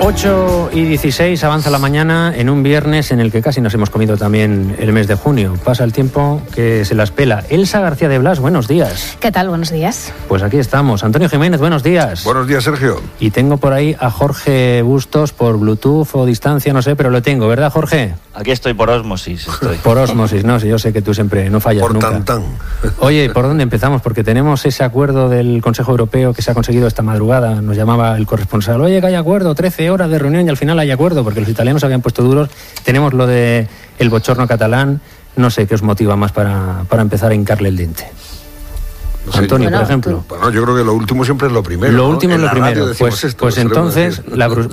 8:16, avanza la mañana en un viernes en el que casi nos hemos comido también el mes de junio. Pasa el tiempo que se las pela. Elsa García de Blas, buenos días. ¿Qué tal? Buenos días. Pues aquí estamos. Antonio Jiménez, buenos días. Buenos días, Sergio. Y tengo por ahí a Jorge Bustos por Bluetooth o distancia, no sé, pero lo tengo, ¿verdad, Jorge? Aquí estoy por ósmosis. Por ósmosis, no sé, yo sé que tú siempre no fallas por nunca. Tantán. Oye, ¿por dónde empezamos? Porque tenemos ese acuerdo del Consejo Europeo que se ha conseguido esta madrugada. Nos llamaba el corresponsal. Oye, que hay acuerdo, 13 horas de reunión y al final hay acuerdo, porque los italianos se habían puesto duros. Tenemos lo de el bochorno catalán. No sé qué os motiva más para empezar a hincarle el diente. No sé, Antonio, por ejemplo. Bueno, yo creo que lo último siempre es lo primero. Lo último es lo primero. Pues entonces,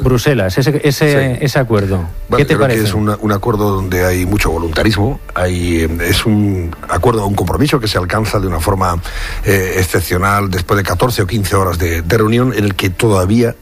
Bruselas, ese acuerdo. Bueno, ¿qué te parece? Que es un acuerdo donde hay mucho voluntarismo. Es un acuerdo, un compromiso que se alcanza de una forma excepcional después de 14 o 15 horas de reunión, en el que todavía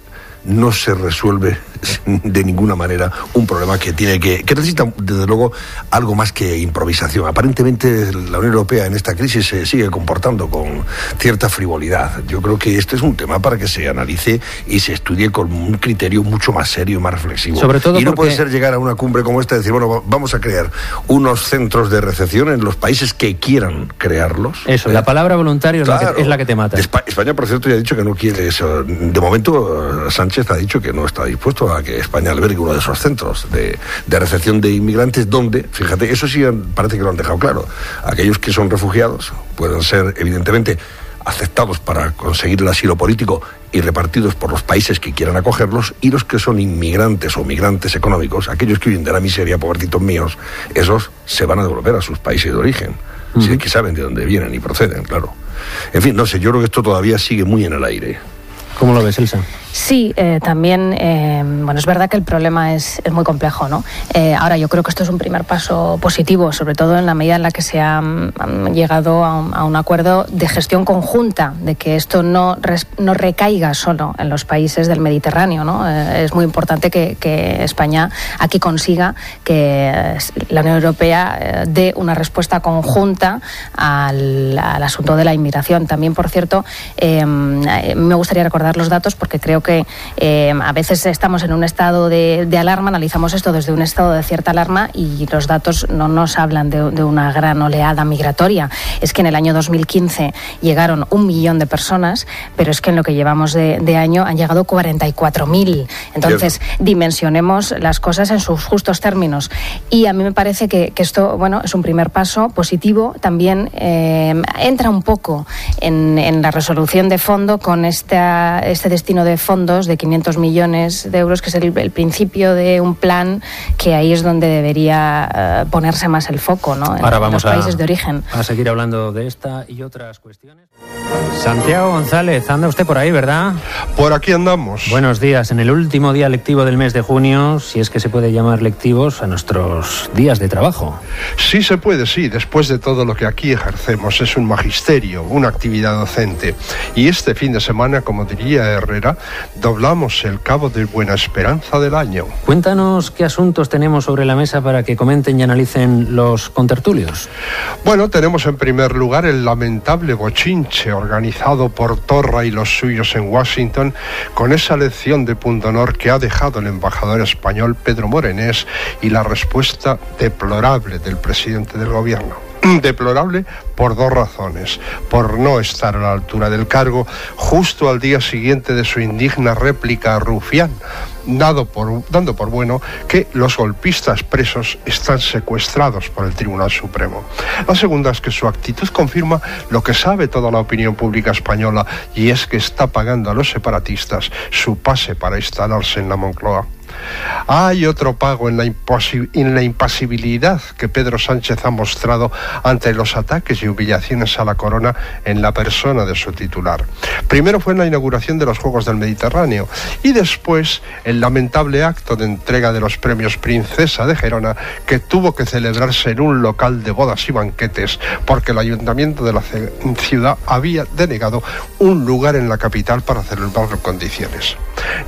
no se resuelve de ninguna manera un problema que necesita, desde luego, algo más que improvisación. Aparentemente la Unión Europea en esta crisis se sigue comportando con cierta frivolidad. Yo creo que este es un tema para que se analice y se estudie con un criterio mucho más serio y más reflexivo. Sobre todo y no porque... puede ser llegar a una cumbre como esta y decir, bueno, vamos a crear unos centros de recepción en los países que quieran crearlos. Eso, la palabra voluntario claro, es la que te mata. España, por cierto, ya ha dicho que no quiere eso. De momento, Sánchez ha dicho que no está dispuesto a que España albergue uno de esos centros de recepción de inmigrantes donde, fíjate, eso sí parece que lo han dejado claro, aquellos que son refugiados pueden ser evidentemente aceptados para conseguir el asilo político y repartidos por los países que quieran acogerlos, y los que son inmigrantes o migrantes económicos, aquellos que viven de la miseria, pobrecitos míos, esos se van a devolver a sus países de origen, si es que saben de dónde vienen y proceden, claro. En fin, no sé, yo creo que esto todavía sigue muy en el aire. ¿Cómo lo ves, Elsa? Sí, también, bueno, es verdad que el problema es muy complejo, ¿no? Ahora, yo creo que esto es un primer paso positivo, sobre todo en la medida en la que se ha llegado a un acuerdo de gestión conjunta, de que esto no recaiga solo en los países del Mediterráneo, ¿no? Es muy importante que España aquí consiga que la Unión Europea dé una respuesta conjunta al asunto de la inmigración. También, por cierto, me gustaría recordar los datos, porque creo que a veces estamos en un estado de alarma, analizamos esto desde un estado de cierta alarma y los datos no nos hablan de una gran oleada migratoria. Es que en el año 2015 llegaron 1 millón de personas, pero es que en lo que llevamos de año han llegado 44.000. Entonces, dimensionemos las cosas en sus justos términos. Y a mí me parece que esto, bueno, es un primer paso positivo. También entra un poco en la resolución de fondo con este destino de fondos de 500 millones de euros, que es el principio de un plan que ahí es donde debería ponerse más el foco, ¿no? Ahora vamos los países de origen. A seguir hablando de esta y otras cuestiones. Santiago González, anda usted por ahí, ¿verdad? Por aquí andamos. Buenos días. En el último día lectivo del mes de junio, si es que se puede llamar lectivos a nuestros días de trabajo. Sí se puede, sí. Después de todo lo que aquí ejercemos, es un magisterio, una actividad docente. Y este fin de semana, como diría Herrera, doblamos el cabo de buena esperanza del año. Cuéntanos qué asuntos tenemos sobre la mesa para que comenten y analicen los contertulios. Bueno, tenemos en primer lugar el lamentable bochinche organizado por Torra y los suyos en Washington, con esa lección de pundonor que ha dejado el embajador español Pedro Morenés y la respuesta deplorable del presidente del gobierno. Deplorable por 2 razones: por no estar a la altura del cargo justo al día siguiente de su indigna réplica a Rufián, dando por bueno que los golpistas presos están secuestrados por el Tribunal Supremo. La segunda es que su actitud confirma lo que sabe toda la opinión pública española, y es que está pagando a los separatistas su pase para instalarse en la Moncloa. Hay otro pago en la impasibilidad que Pedro Sánchez ha mostrado ante los ataques y humillaciones a la corona en la persona de su titular. Primero fue en la inauguración de los Juegos del Mediterráneo y después el lamentable acto de entrega de los premios Princesa de Gerona, que tuvo que celebrarse en un local de bodas y banquetes porque el ayuntamiento de la ciudad había denegado un lugar en la capital para celebrarlo en condiciones.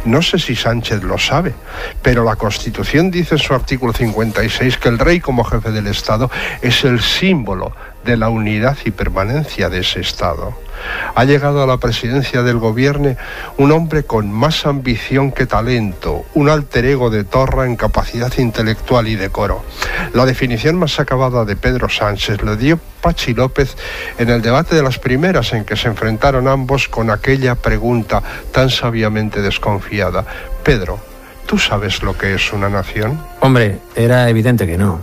No sé si Sánchez lo sabe, pero la Constitución dice en su artículo 56 que el rey como jefe del Estado es el símbolo de la unidad y permanencia de ese Estado. Ha llegado a la presidencia del gobierno un hombre con más ambición que talento, un alter ego de Torra en capacidad intelectual y decoro. La definición más acabada de Pedro Sánchez lo dio Pachi López en el debate de las primeras en que se enfrentaron ambos con aquella pregunta tan sabiamente desconfiada. Pedro, ¿tú sabes lo que es una nación? Hombre, era evidente que no.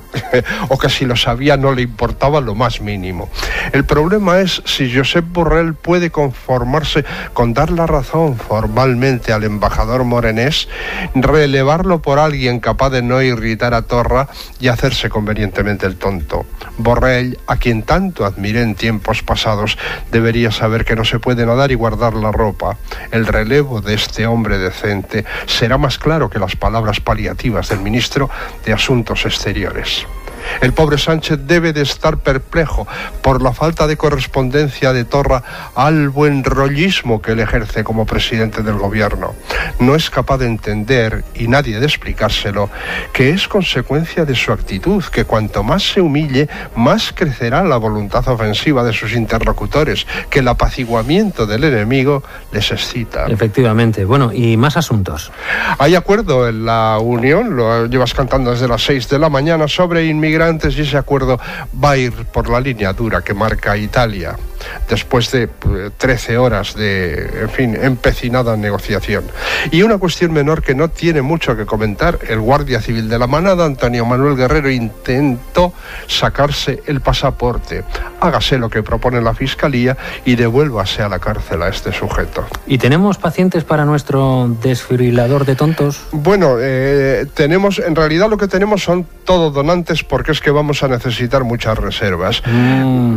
O que si lo sabía no le importaba lo más mínimo. El problema es si Josep Borrell puede conformarse con dar la razón formalmente al embajador morenés, relevarlo por alguien capaz de no irritar a Torra y hacerse convenientemente el tonto. Borrell, a quien tanto admiré en tiempos pasados, debería saber que no se puede nadar y guardar la ropa. El relevo de este hombre decente será más claro que las palabras paliativas del ministro de Asuntos Exteriores. El pobre Sánchez debe de estar perplejo por la falta de correspondencia de Torra al buen rollismo que él ejerce como presidente del gobierno. No es capaz de entender, y nadie de explicárselo, que es consecuencia de su actitud, que cuanto más se humille, más crecerá la voluntad ofensiva de sus interlocutores, que el apaciguamiento del enemigo les excita. Efectivamente. Bueno, y más asuntos. Hay acuerdo en la Unión, lo llevas cantando desde las 6 de la mañana, sobre inmigrantes, y ese acuerdo va a ir por la línea dura que marca Italia, después de 13 horas de, en fin, empecinada negociación. Y una cuestión menor que no tiene mucho que comentar: el guardia civil de la manada, Antonio Manuel Guerrero, intentó sacarse el pasaporte. Hágase lo que propone la Fiscalía y devuélvase a la cárcel a este sujeto. ¿Y tenemos pacientes para nuestro desfibrilador de tontos? Bueno, tenemos, en realidad lo que tenemos son todos donantes, porque es que vamos a necesitar muchas reservas.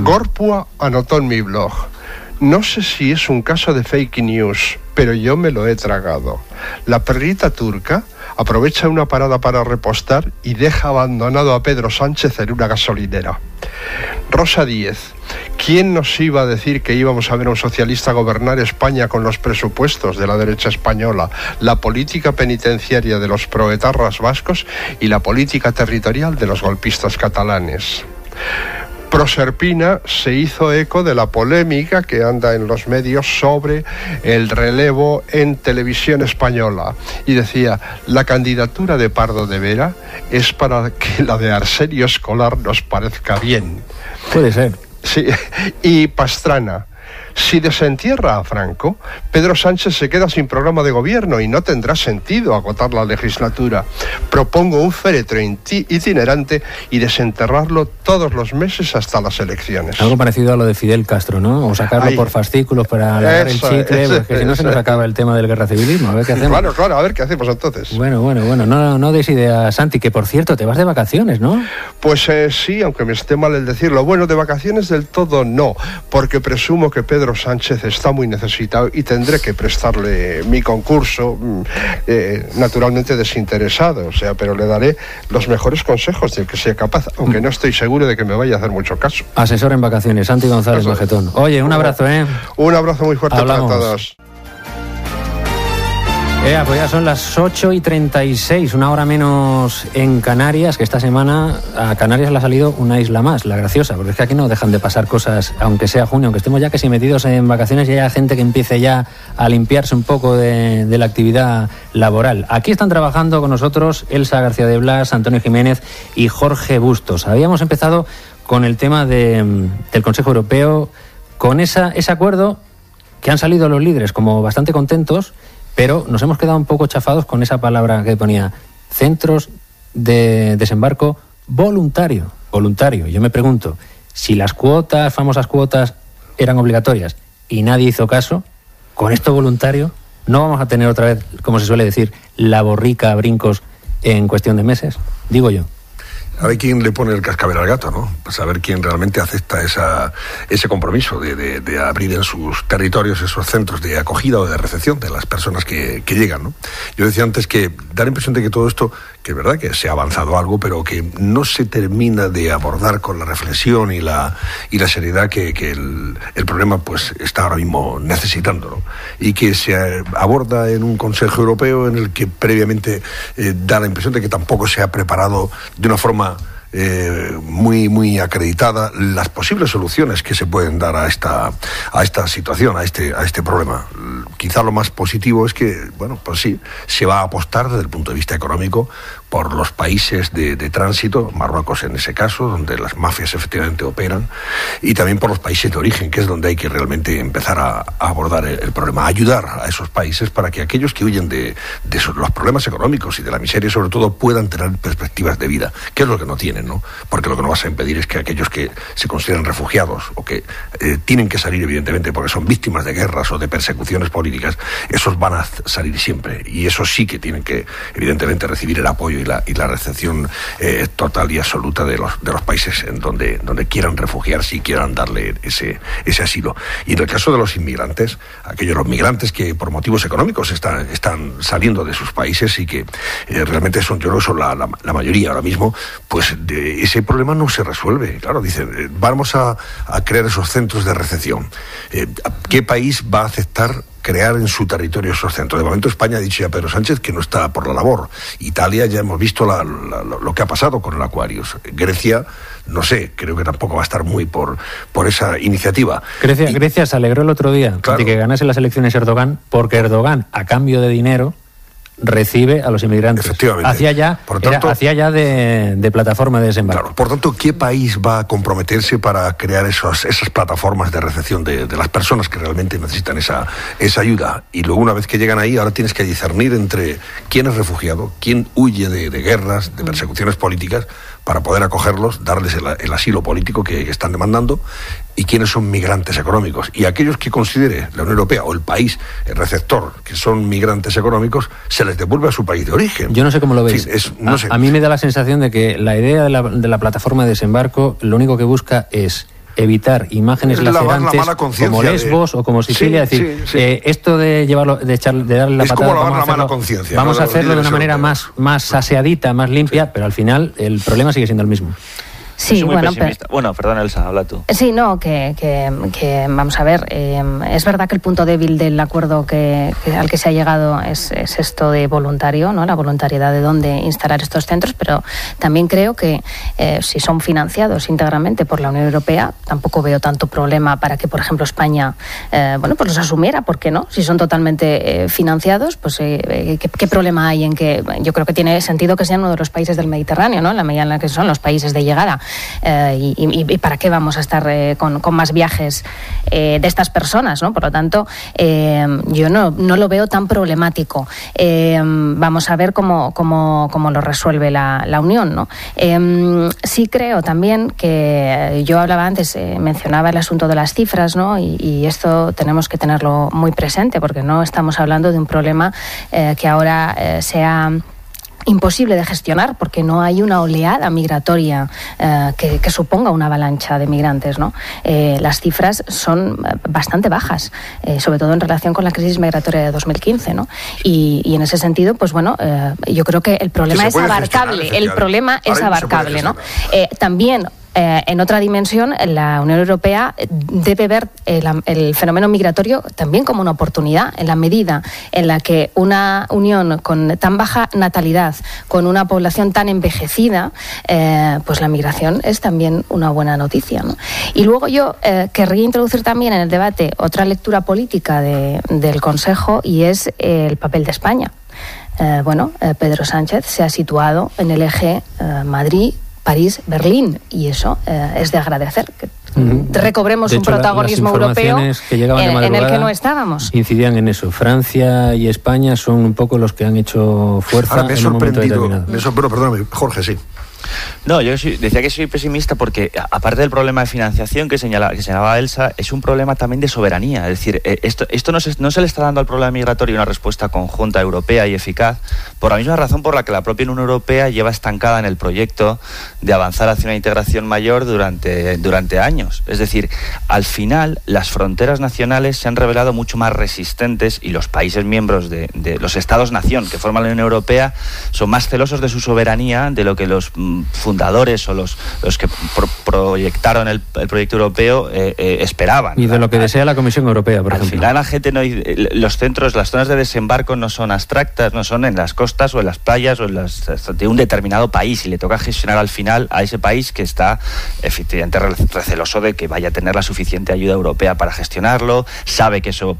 Gorpua anotó en mi blog: no sé si es un caso de fake news, pero yo me lo he tragado. La perrita turca aprovecha una parada para repostar y deja abandonado a Pedro Sánchez en una gasolinera. Rosa Díez: ¿quién nos iba a decir que íbamos a ver a un socialista gobernar España con los presupuestos de la derecha española, la política penitenciaria de los proetarras vascos y la política territorial de los golpistas catalanes? Proserpina se hizo eco de la polémica que anda en los medios sobre el relevo en Televisión Española y decía: la candidatura de Pardo de Vera es para que la de Arsenio Escolar nos parezca bien. Puede ser. Sí. Y Pastrana: si desentierra a Franco, Pedro Sánchez se queda sin programa de gobierno y no tendrá sentido agotar la legislatura. Propongo un féretro itinerante y desenterrarlo todos los meses hasta las elecciones. Algo parecido a lo de Fidel Castro, ¿no? O sacarlo por fascículos para alargar el chicle, porque si no se nos acaba el tema del guerra civilismo. A ver qué hacemos. Claro, a ver qué hacemos entonces. Bueno, no des ideas, Santi, que por cierto, te vas de vacaciones, ¿no? Pues sí, aunque me esté mal el decirlo. Bueno, de vacaciones del todo no, porque presumo que Pedro Sánchez está muy necesitado y tendré que prestarle mi concurso, naturalmente desinteresado, o sea, pero le daré los mejores consejos del que sea capaz, aunque no estoy seguro de que me vaya a hacer mucho caso. Asesor en vacaciones, Santi González Magetón. Oye, un abrazo, ¿eh? Un abrazo muy fuerte. Hablamos. Para todos. Pues ya son las 8:36, una hora menos en Canarias, que esta semana a Canarias le ha salido una isla más, La Graciosa, porque es que aquí no dejan de pasar cosas, aunque sea junio, aunque estemos ya casi metidos en vacaciones y haya gente que empiece ya a limpiarse un poco de la actividad laboral. Aquí están trabajando con nosotros Elsa García de Blas, Antonio Jiménez y Jorge Bustos. Habíamos empezado con el tema del Consejo Europeo, con ese acuerdo que han salido los líderes como bastante contentos, pero nos hemos quedado un poco chafados con esa palabra que ponía: centros de desembarco voluntario. Yo me pregunto, si las famosas cuotas, eran obligatorias y nadie hizo caso, con esto voluntario, ¿no vamos a tener otra vez, como se suele decir, la borrica a brincos en cuestión de meses? Digo yo. Ahora hay quien le pone el cascabel al gato, ¿no? Para saber quién realmente acepta ese compromiso de abrir en sus territorios esos centros de acogida o de recepción de las personas que llegan, ¿no? Yo decía antes que da la impresión de que todo esto, que es verdad que se ha avanzado algo, pero que no se termina de abordar con la reflexión y la seriedad que el problema pues está ahora mismo necesitando, ¿no? Y que se aborda en un Consejo Europeo en el que previamente da la impresión de que tampoco se ha preparado de una forma muy acreditada las posibles soluciones que se pueden dar a esta situación, a este problema. Quizá lo más positivo es que, bueno, pues sí, se va a apostar desde el punto de vista económico por los países de tránsito, Marruecos en ese caso, donde las mafias efectivamente operan, y también por los países de origen, que es donde hay que realmente empezar a abordar el problema, ayudar a esos países para que aquellos que huyen de los problemas económicos y de la miseria, sobre todo, puedan tener perspectivas de vida, que es lo que no tienen, ¿no? Porque lo que no vas a impedir es que aquellos que se consideran refugiados o que tienen que salir, evidentemente, porque son víctimas de guerras o de persecuciones políticas, esos van a salir siempre, y esos sí que tienen que, evidentemente, recibir el apoyo y la recepción total y absoluta de los países en donde quieran refugiarse y quieran darle ese asilo. Y en el caso de los inmigrantes, los migrantes que por motivos económicos están saliendo de sus países y que realmente son, yo creo, son la mayoría ahora mismo, pues ese problema no se resuelve. Claro, dicen, vamos a crear esos centros de recepción. ¿Qué país va a aceptar crear en su territorio esos centros? De momento España ha dicho ya Pedro Sánchez que no está por la labor. Italia ya hemos visto lo que ha pasado con el Aquarius. Grecia, no sé, creo que tampoco va a estar muy por esa iniciativa. Grecia se alegró el otro día, claro, de que ganase las elecciones Erdogan, porque Erdogan, a cambio de dinero, recibe a los inmigrantes. Efectivamente. Hacía ya de plataforma de desembarco. Claro, por tanto, ¿qué país va a comprometerse para crear esas plataformas de recepción de las personas que realmente necesitan esa ayuda? Y luego, una vez que llegan ahí, ahora tienes que discernir entre quién es refugiado, quién huye de guerras, de persecuciones políticas, para poder acogerlos, darles el asilo político que están demandando, y quiénes son migrantes económicos. Y aquellos que considere la Unión Europea o el país, el receptor, que son migrantes económicos, se les devuelve a su país de origen. Yo no sé cómo lo veis. A mí me da la sensación de que la idea de la plataforma de desembarco lo único que busca es evitar imágenes lacerantes como Lesbos o como Sicilia, sí. Esto de llevarlo, de darle la patada, vamos a hacerlo de una manera más aseadita, más limpia, pero al final el problema sigue siendo el mismo. Sí, bueno, perdón, Elsa, habla tú. Sí, no, que vamos a ver, es verdad que el punto débil del acuerdo al que se ha llegado es esto de voluntario, ¿no? La voluntariedad de dónde instalar estos centros, pero también creo que si son financiados íntegramente por la Unión Europea, tampoco veo tanto problema para que, por ejemplo, España, pues los asumiera, ¿por qué no? Si son totalmente financiados, pues ¿qué problema hay en que? Yo creo que tiene sentido que sean uno de los países del Mediterráneo, ¿no? En la medida en la que son los países de llegada. Y para qué vamos a estar con más viajes de estas personas, ¿no? Por lo tanto, yo no lo veo tan problemático. Vamos a ver cómo lo resuelve la Unión, ¿no? Sí creo también que yo hablaba antes, mencionaba el asunto de las cifras, ¿no? Y esto tenemos que tenerlo muy presente, porque no estamos hablando de un problema que ahora sea imposible de gestionar, porque no hay una oleada migratoria que suponga una avalancha de migrantes, ¿no? Las cifras son bastante bajas, sobre todo en relación con la crisis migratoria de 2015, ¿no? Y en ese sentido, pues bueno, yo creo que el problema es abarcable. El problema es abarcable, ¿no? También en otra dimensión, la Unión Europea debe ver el fenómeno migratorio también como una oportunidad, en la medida en la que una Unión con tan baja natalidad, con una población tan envejecida, pues la migración es también una buena noticia, ¿no? Y luego yo querría introducir también en el debate otra lectura política del Consejo, y es el papel de España. Pedro Sánchez se ha situado en el eje Madrid, París, Berlín, y eso es de agradecer, que recobremos un protagonismo europeo en el que no estábamos. Incidían en eso. Francia y España son un poco los que han hecho fuerza. Ahora, me he sorprendido, perdóname, Jorge, sí. No, yo decía que soy pesimista porque, aparte del problema de financiación que señalaba Elsa, es un problema también de soberanía. Es decir, esto no se le está dando al problema migratorio una respuesta conjunta europea y eficaz, por la misma razón por la que la propia Unión Europea lleva estancada en el proyecto de avanzar hacia una integración mayor durante años. Es decir, al final, las fronteras nacionales se han revelado mucho más resistentes y los países miembros de los Estados-nación que forman la Unión Europea son más celosos de su soberanía de lo que los fundadores o los que proyectaron el proyecto europeo esperaban. Y de lo que desea la Comisión Europea, por ejemplo. Al final la gente las zonas de desembarco no son abstractas, no son en las costas o en las playas o de un determinado país, y le toca gestionar al final a ese país que está efectivamente receloso de que vaya a tener la suficiente ayuda europea para gestionarlo, sabe que eso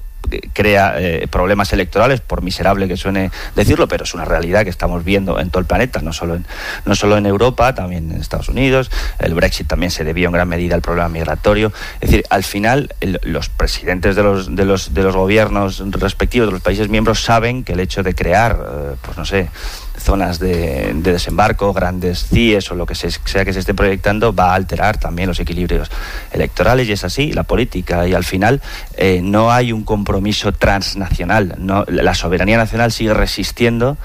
crea problemas electorales, por miserable que suene decirlo, pero es una realidad que estamos viendo en todo el planeta, no solo en Europa, también en Estados Unidos. El Brexit también se debió en gran medida al problema migratorio. Es decir, al final los presidentes de los gobiernos respectivos de los países miembros saben que el hecho de crear, zonas de desembarco, grandes CIEs o lo que sea que se esté proyectando, va a alterar también los equilibrios electorales, y es así la política, y al final no hay un compromiso transnacional, la soberanía nacional sigue resistiendo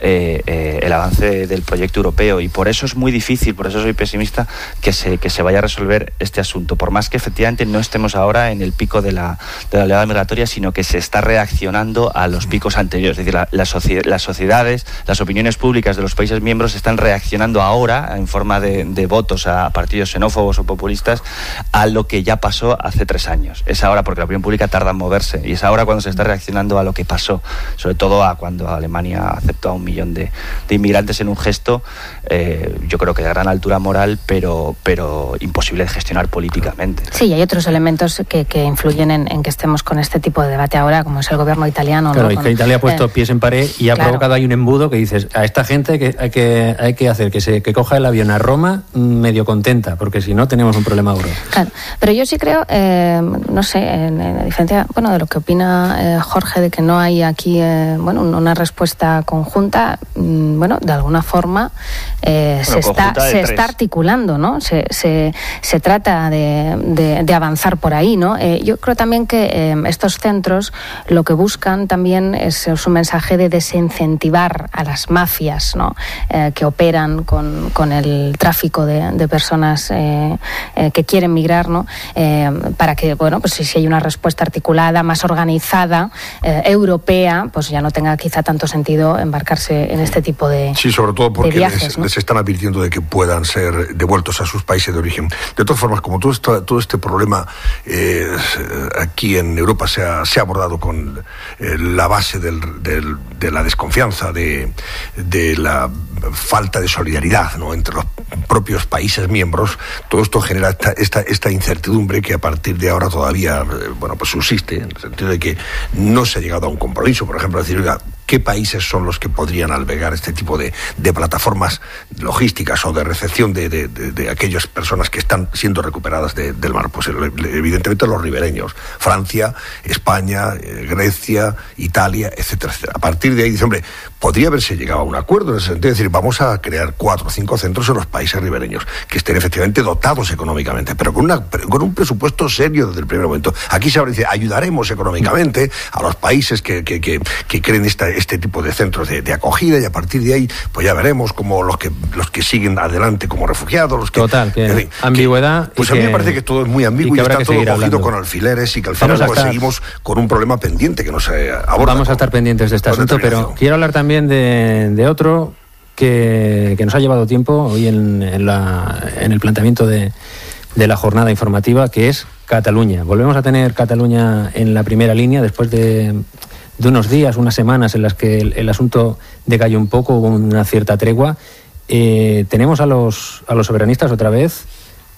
el avance del proyecto europeo, y por eso es muy difícil, por eso soy pesimista, que se vaya a resolver este asunto, por más que efectivamente no estemos ahora en el pico de la oleada migratoria, sino que se está reaccionando a los picos anteriores. Es decir, las sociedades, las opiniones públicas de los países miembros están reaccionando ahora en forma de votos a partidos xenófobos o populistas a lo que ya pasó hace 3 años. Es ahora, porque la opinión pública tarda en moverse, y es ahora cuando se está reaccionando a lo que pasó, sobre todo a cuando Alemania aceptó a 1 millón de inmigrantes en un gesto, yo creo que de gran altura moral, pero imposible de gestionar políticamente. Sí, y hay otros elementos que influyen en que estemos con este tipo de debate ahora, como es el gobierno italiano. Claro, ¿no? Y que Italia ha puesto pies en pared y ha provocado ahí un embudo que dices, a esta gente que hay que hacer que coja el avión a Roma medio contenta, porque si no tenemos un problema duro. Claro, pero yo sí creo, no sé, en diferencia, de lo que opina Jorge, de que no hay aquí, una respuesta conjunta. De alguna forma se está articulando, ¿no? Se trata de avanzar por ahí, ¿no? Yo creo también que estos centros lo que buscan también es un mensaje de desincentivar a las mafias, ¿no? Que operan con el tráfico de personas que quieren migrar, ¿no? Para que, si hay una respuesta articulada, más organizada, europea, pues ya no tenga quizá tanto sentido embarcarse en este tipo de sí, sobre todo porque viajes, les están advirtiendo de que puedan ser devueltos a sus países de origen. De todas formas, como todo este problema aquí en Europa se ha abordado con la base de la desconfianza, de la falta de solidaridad, ¿no?, entre los propios países miembros, todo esto genera esta incertidumbre que a partir de ahora todavía pues subsiste, en el sentido de que no se ha llegado a un compromiso. Por ejemplo, decir, oiga, ¿qué países son los que podrían albergar este tipo de plataformas logísticas o de recepción de aquellas personas que están siendo recuperadas del mar? Pues evidentemente los ribereños, Francia, España, Grecia, Italia, etcétera, etcétera. A partir de ahí dice, hombre, podría haberse llegado a un acuerdo en el sentido de decir, vamos a crear 4 o 5 centros en los países ribereños que estén efectivamente dotados económicamente, pero con un presupuesto serio desde el primer momento. Aquí se dice, ayudaremos económicamente a los países que creen este tipo de centros de acogida, y a partir de ahí pues ya veremos como los que siguen adelante como refugiados, los que... Total, que en fin, ambigüedad. Pues a mí me parece que todo es muy ambiguo y está todo cogido hablando con alfileres, y que al final seguimos con un problema pendiente que no se aborda. Vamos a estar pendientes de este asunto, pero quiero hablar también de otro que nos ha llevado tiempo hoy en el planteamiento de la jornada informativa, que es Cataluña. Volvemos a tener Cataluña en la primera línea después de unos días, unas semanas en las que el asunto decayó un poco, hubo una cierta tregua. Tenemos a los soberanistas otra vez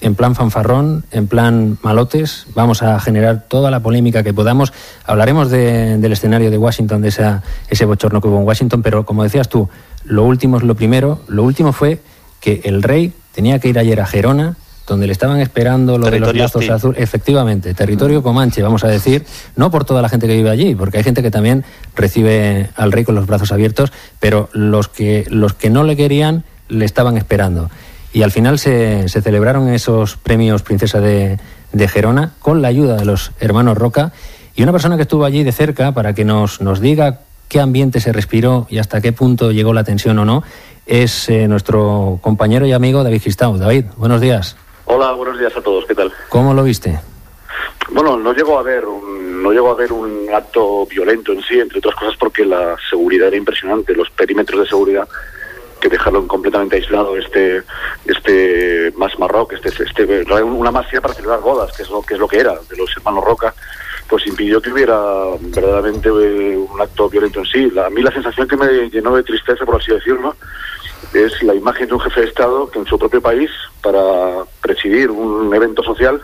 en plan fanfarrón, en plan malotes. Vamos a generar toda la polémica que podamos. Hablaremos del escenario de Washington, de ese bochorno que hubo en Washington, pero como decías tú, lo último es lo primero. Lo último fue que el rey tenía que ir ayer a Gerona, donde le estaban esperando lo de los lazos azules. Efectivamente, territorio comanche, vamos a decir, no por toda la gente que vive allí, porque hay gente que también recibe al rey con los brazos abiertos, pero los que no le querían le estaban esperando. Y al final se celebraron esos premios Princesa de Gerona con la ayuda de los hermanos Roca, y una persona que estuvo allí de cerca para que nos diga qué ambiente se respiró y hasta qué punto llegó la tensión o no, es nuestro compañero y amigo David Gistau. David, buenos días. Hola, buenos días a todos, ¿qué tal? ¿Cómo lo viste? Bueno, no llegó a haber un acto violento en sí, entre otras cosas porque la seguridad era impresionante, los perímetros de seguridad que dejaron completamente aislado este Mas Marroc, una masía para celebrar bodas, que es lo que era, de los hermanos Roca, pues impidió que hubiera verdaderamente un acto violento en sí. A mí la sensación que me llenó de tristeza, por así decirlo, es la imagen de un jefe de Estado que en su propio país, para presidir un evento social,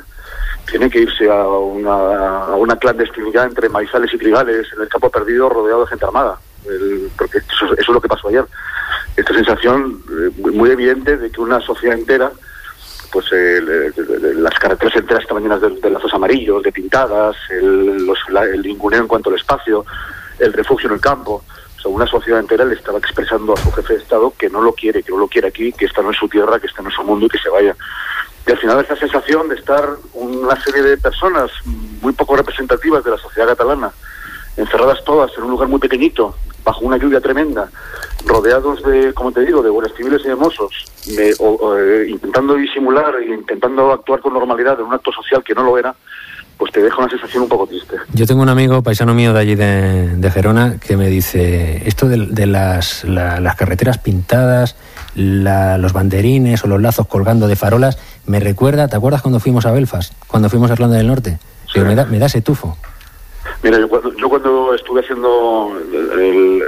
tiene que irse a una clandestinidad entre maizales y trigales en el campo perdido, rodeado de gente armada, porque eso es lo que pasó ayer. Esta sensación muy evidente de que una sociedad entera, pues las carreteras enteras estaban llenas de lazos amarillos, de pintadas, el ninguneo en cuanto al espacio, el refugio en el campo. O sea, una sociedad entera le estaba expresando a su jefe de Estado que no lo quiere aquí, que esta no es su tierra, que este no es su mundo y que se vaya. Y al final esta sensación de estar una serie de personas muy poco representativas de la sociedad catalana, encerradas todas en un lugar muy pequeñito, bajo una lluvia tremenda, rodeados de, como te digo, de guardias civiles y de mozos, intentando disimular e intentando actuar con normalidad en un acto social que no lo era, pues te deja una sensación un poco triste. Yo tengo un amigo, paisano mío de allí de Gerona, que me dice, esto de las carreteras pintadas, los banderines o los lazos colgando de farolas, me recuerda, ¿te acuerdas cuando fuimos a Belfast? Cuando fuimos a Irlanda del Norte. Sí. Me da ese tufo. Mira, yo cuando estuve haciendo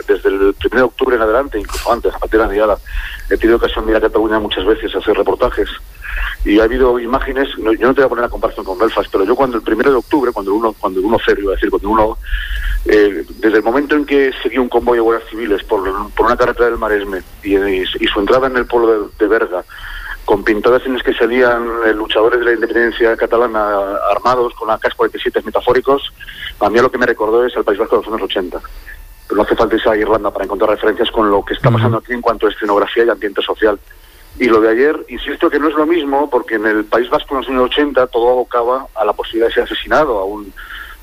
desde el 1 de octubre en adelante, incluso antes, a partir de la Navidad, he tenido ocasión de ir a Cataluña muchas veces a hacer reportajes, y ha habido imágenes, yo no te voy a poner a comparación con Belfast, pero yo cuando el 1 de octubre, cuando el 1-0, iba a decir, desde el momento en que seguía un convoy de guardias civiles por una carretera del Maresme y su entrada en el pueblo de Berga, con pintadas en las que salían luchadores de la independencia catalana armados con AK-47 metafóricos, a mí lo que me recordó es el País Vasco de los años 80. Pero no hace falta irse a Irlanda para encontrar referencias con lo que está pasando aquí en cuanto a escenografía y ambiente social. Y lo de ayer, insisto que no es lo mismo, porque en el País Vasco en los años 80 todo abocaba a la posibilidad de ser asesinado, a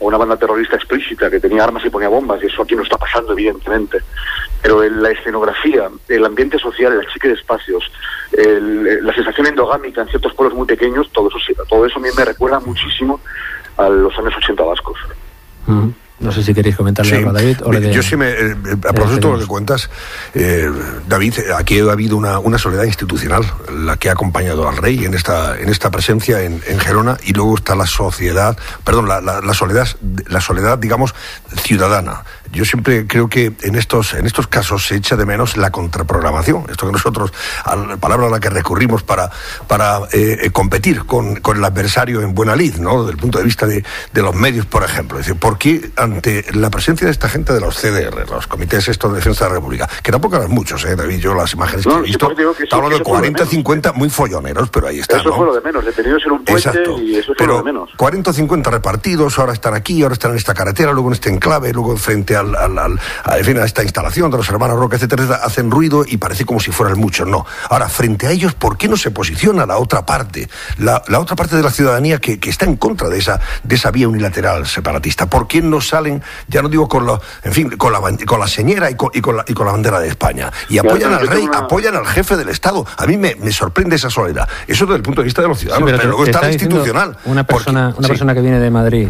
una banda terrorista explícita que tenía armas y ponía bombas, y eso aquí no está pasando, evidentemente. Pero en la escenografía, el ambiente social, el achique de espacios, la sensación endogámica en ciertos pueblos muy pequeños, todo eso a mí me recuerda muchísimo a los años 80 vascos. No sé si queréis comentarle algo a David. Yo sí a propósito de lo que cuentas, David, aquí ha habido una soledad institucional, la que ha acompañado al rey en esta presencia en Gerona, y luego está la soledad, digamos, ciudadana. Yo siempre creo que en estos casos se echa de menos la contraprogramación, esto que nosotros, la palabra a la que recurrimos para competir con el adversario en buena lid, ¿no? Desde el punto de vista de los medios, por ejemplo. Es decir, ¿por qué ante la presencia de esta gente de los CDR, los comités de defensa de la República, que tampoco eran muchos, David, yo las imágenes que he visto, está hablando de 40, 50 muy folloneros, pero ahí están, eso fue lo de menos, detenidos en un puente. Exacto. Y eso fue lo de menos. 40 o 50 repartidos, ahora están aquí, ahora están en esta carretera, luego en este enclave, luego frente a esta instalación de los hermanos Roca, etcétera, hacen ruido y parece como si fueran muchos. No. Ahora, frente a ellos, ¿por qué no se posiciona la otra parte? La otra parte de la ciudadanía que está en contra de esa vía unilateral separatista. ¿Por qué no salen, ya no digo con la señera y con la bandera de España? Y apoyan al rey, apoyan al jefe del Estado. A mí me sorprende esa soledad. Eso desde el punto de vista de los ciudadanos, pero luego está la institucional. Una persona que viene de Madrid,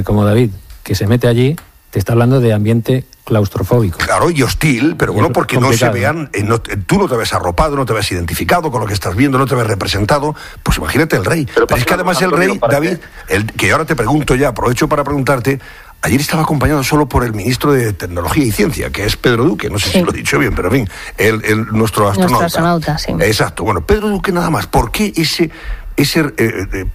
como David, que se mete allí, te está hablando de ambiente claustrofóbico. Claro, y hostil, pero bueno, porque no se vean, tú no te ves arropado, no te ves identificado con lo que estás viendo, no te ves representado, pues imagínate el rey. Pero es que además el rey, David, que ahora te pregunto ya, aprovecho para preguntarte, ayer estaba acompañado solo por el ministro de Tecnología y Ciencia, que es Pedro Duque, no sé si lo he dicho bien, pero en fin, nuestro astronauta. Sí. Exacto, bueno, Pedro Duque nada más. ¿Por qué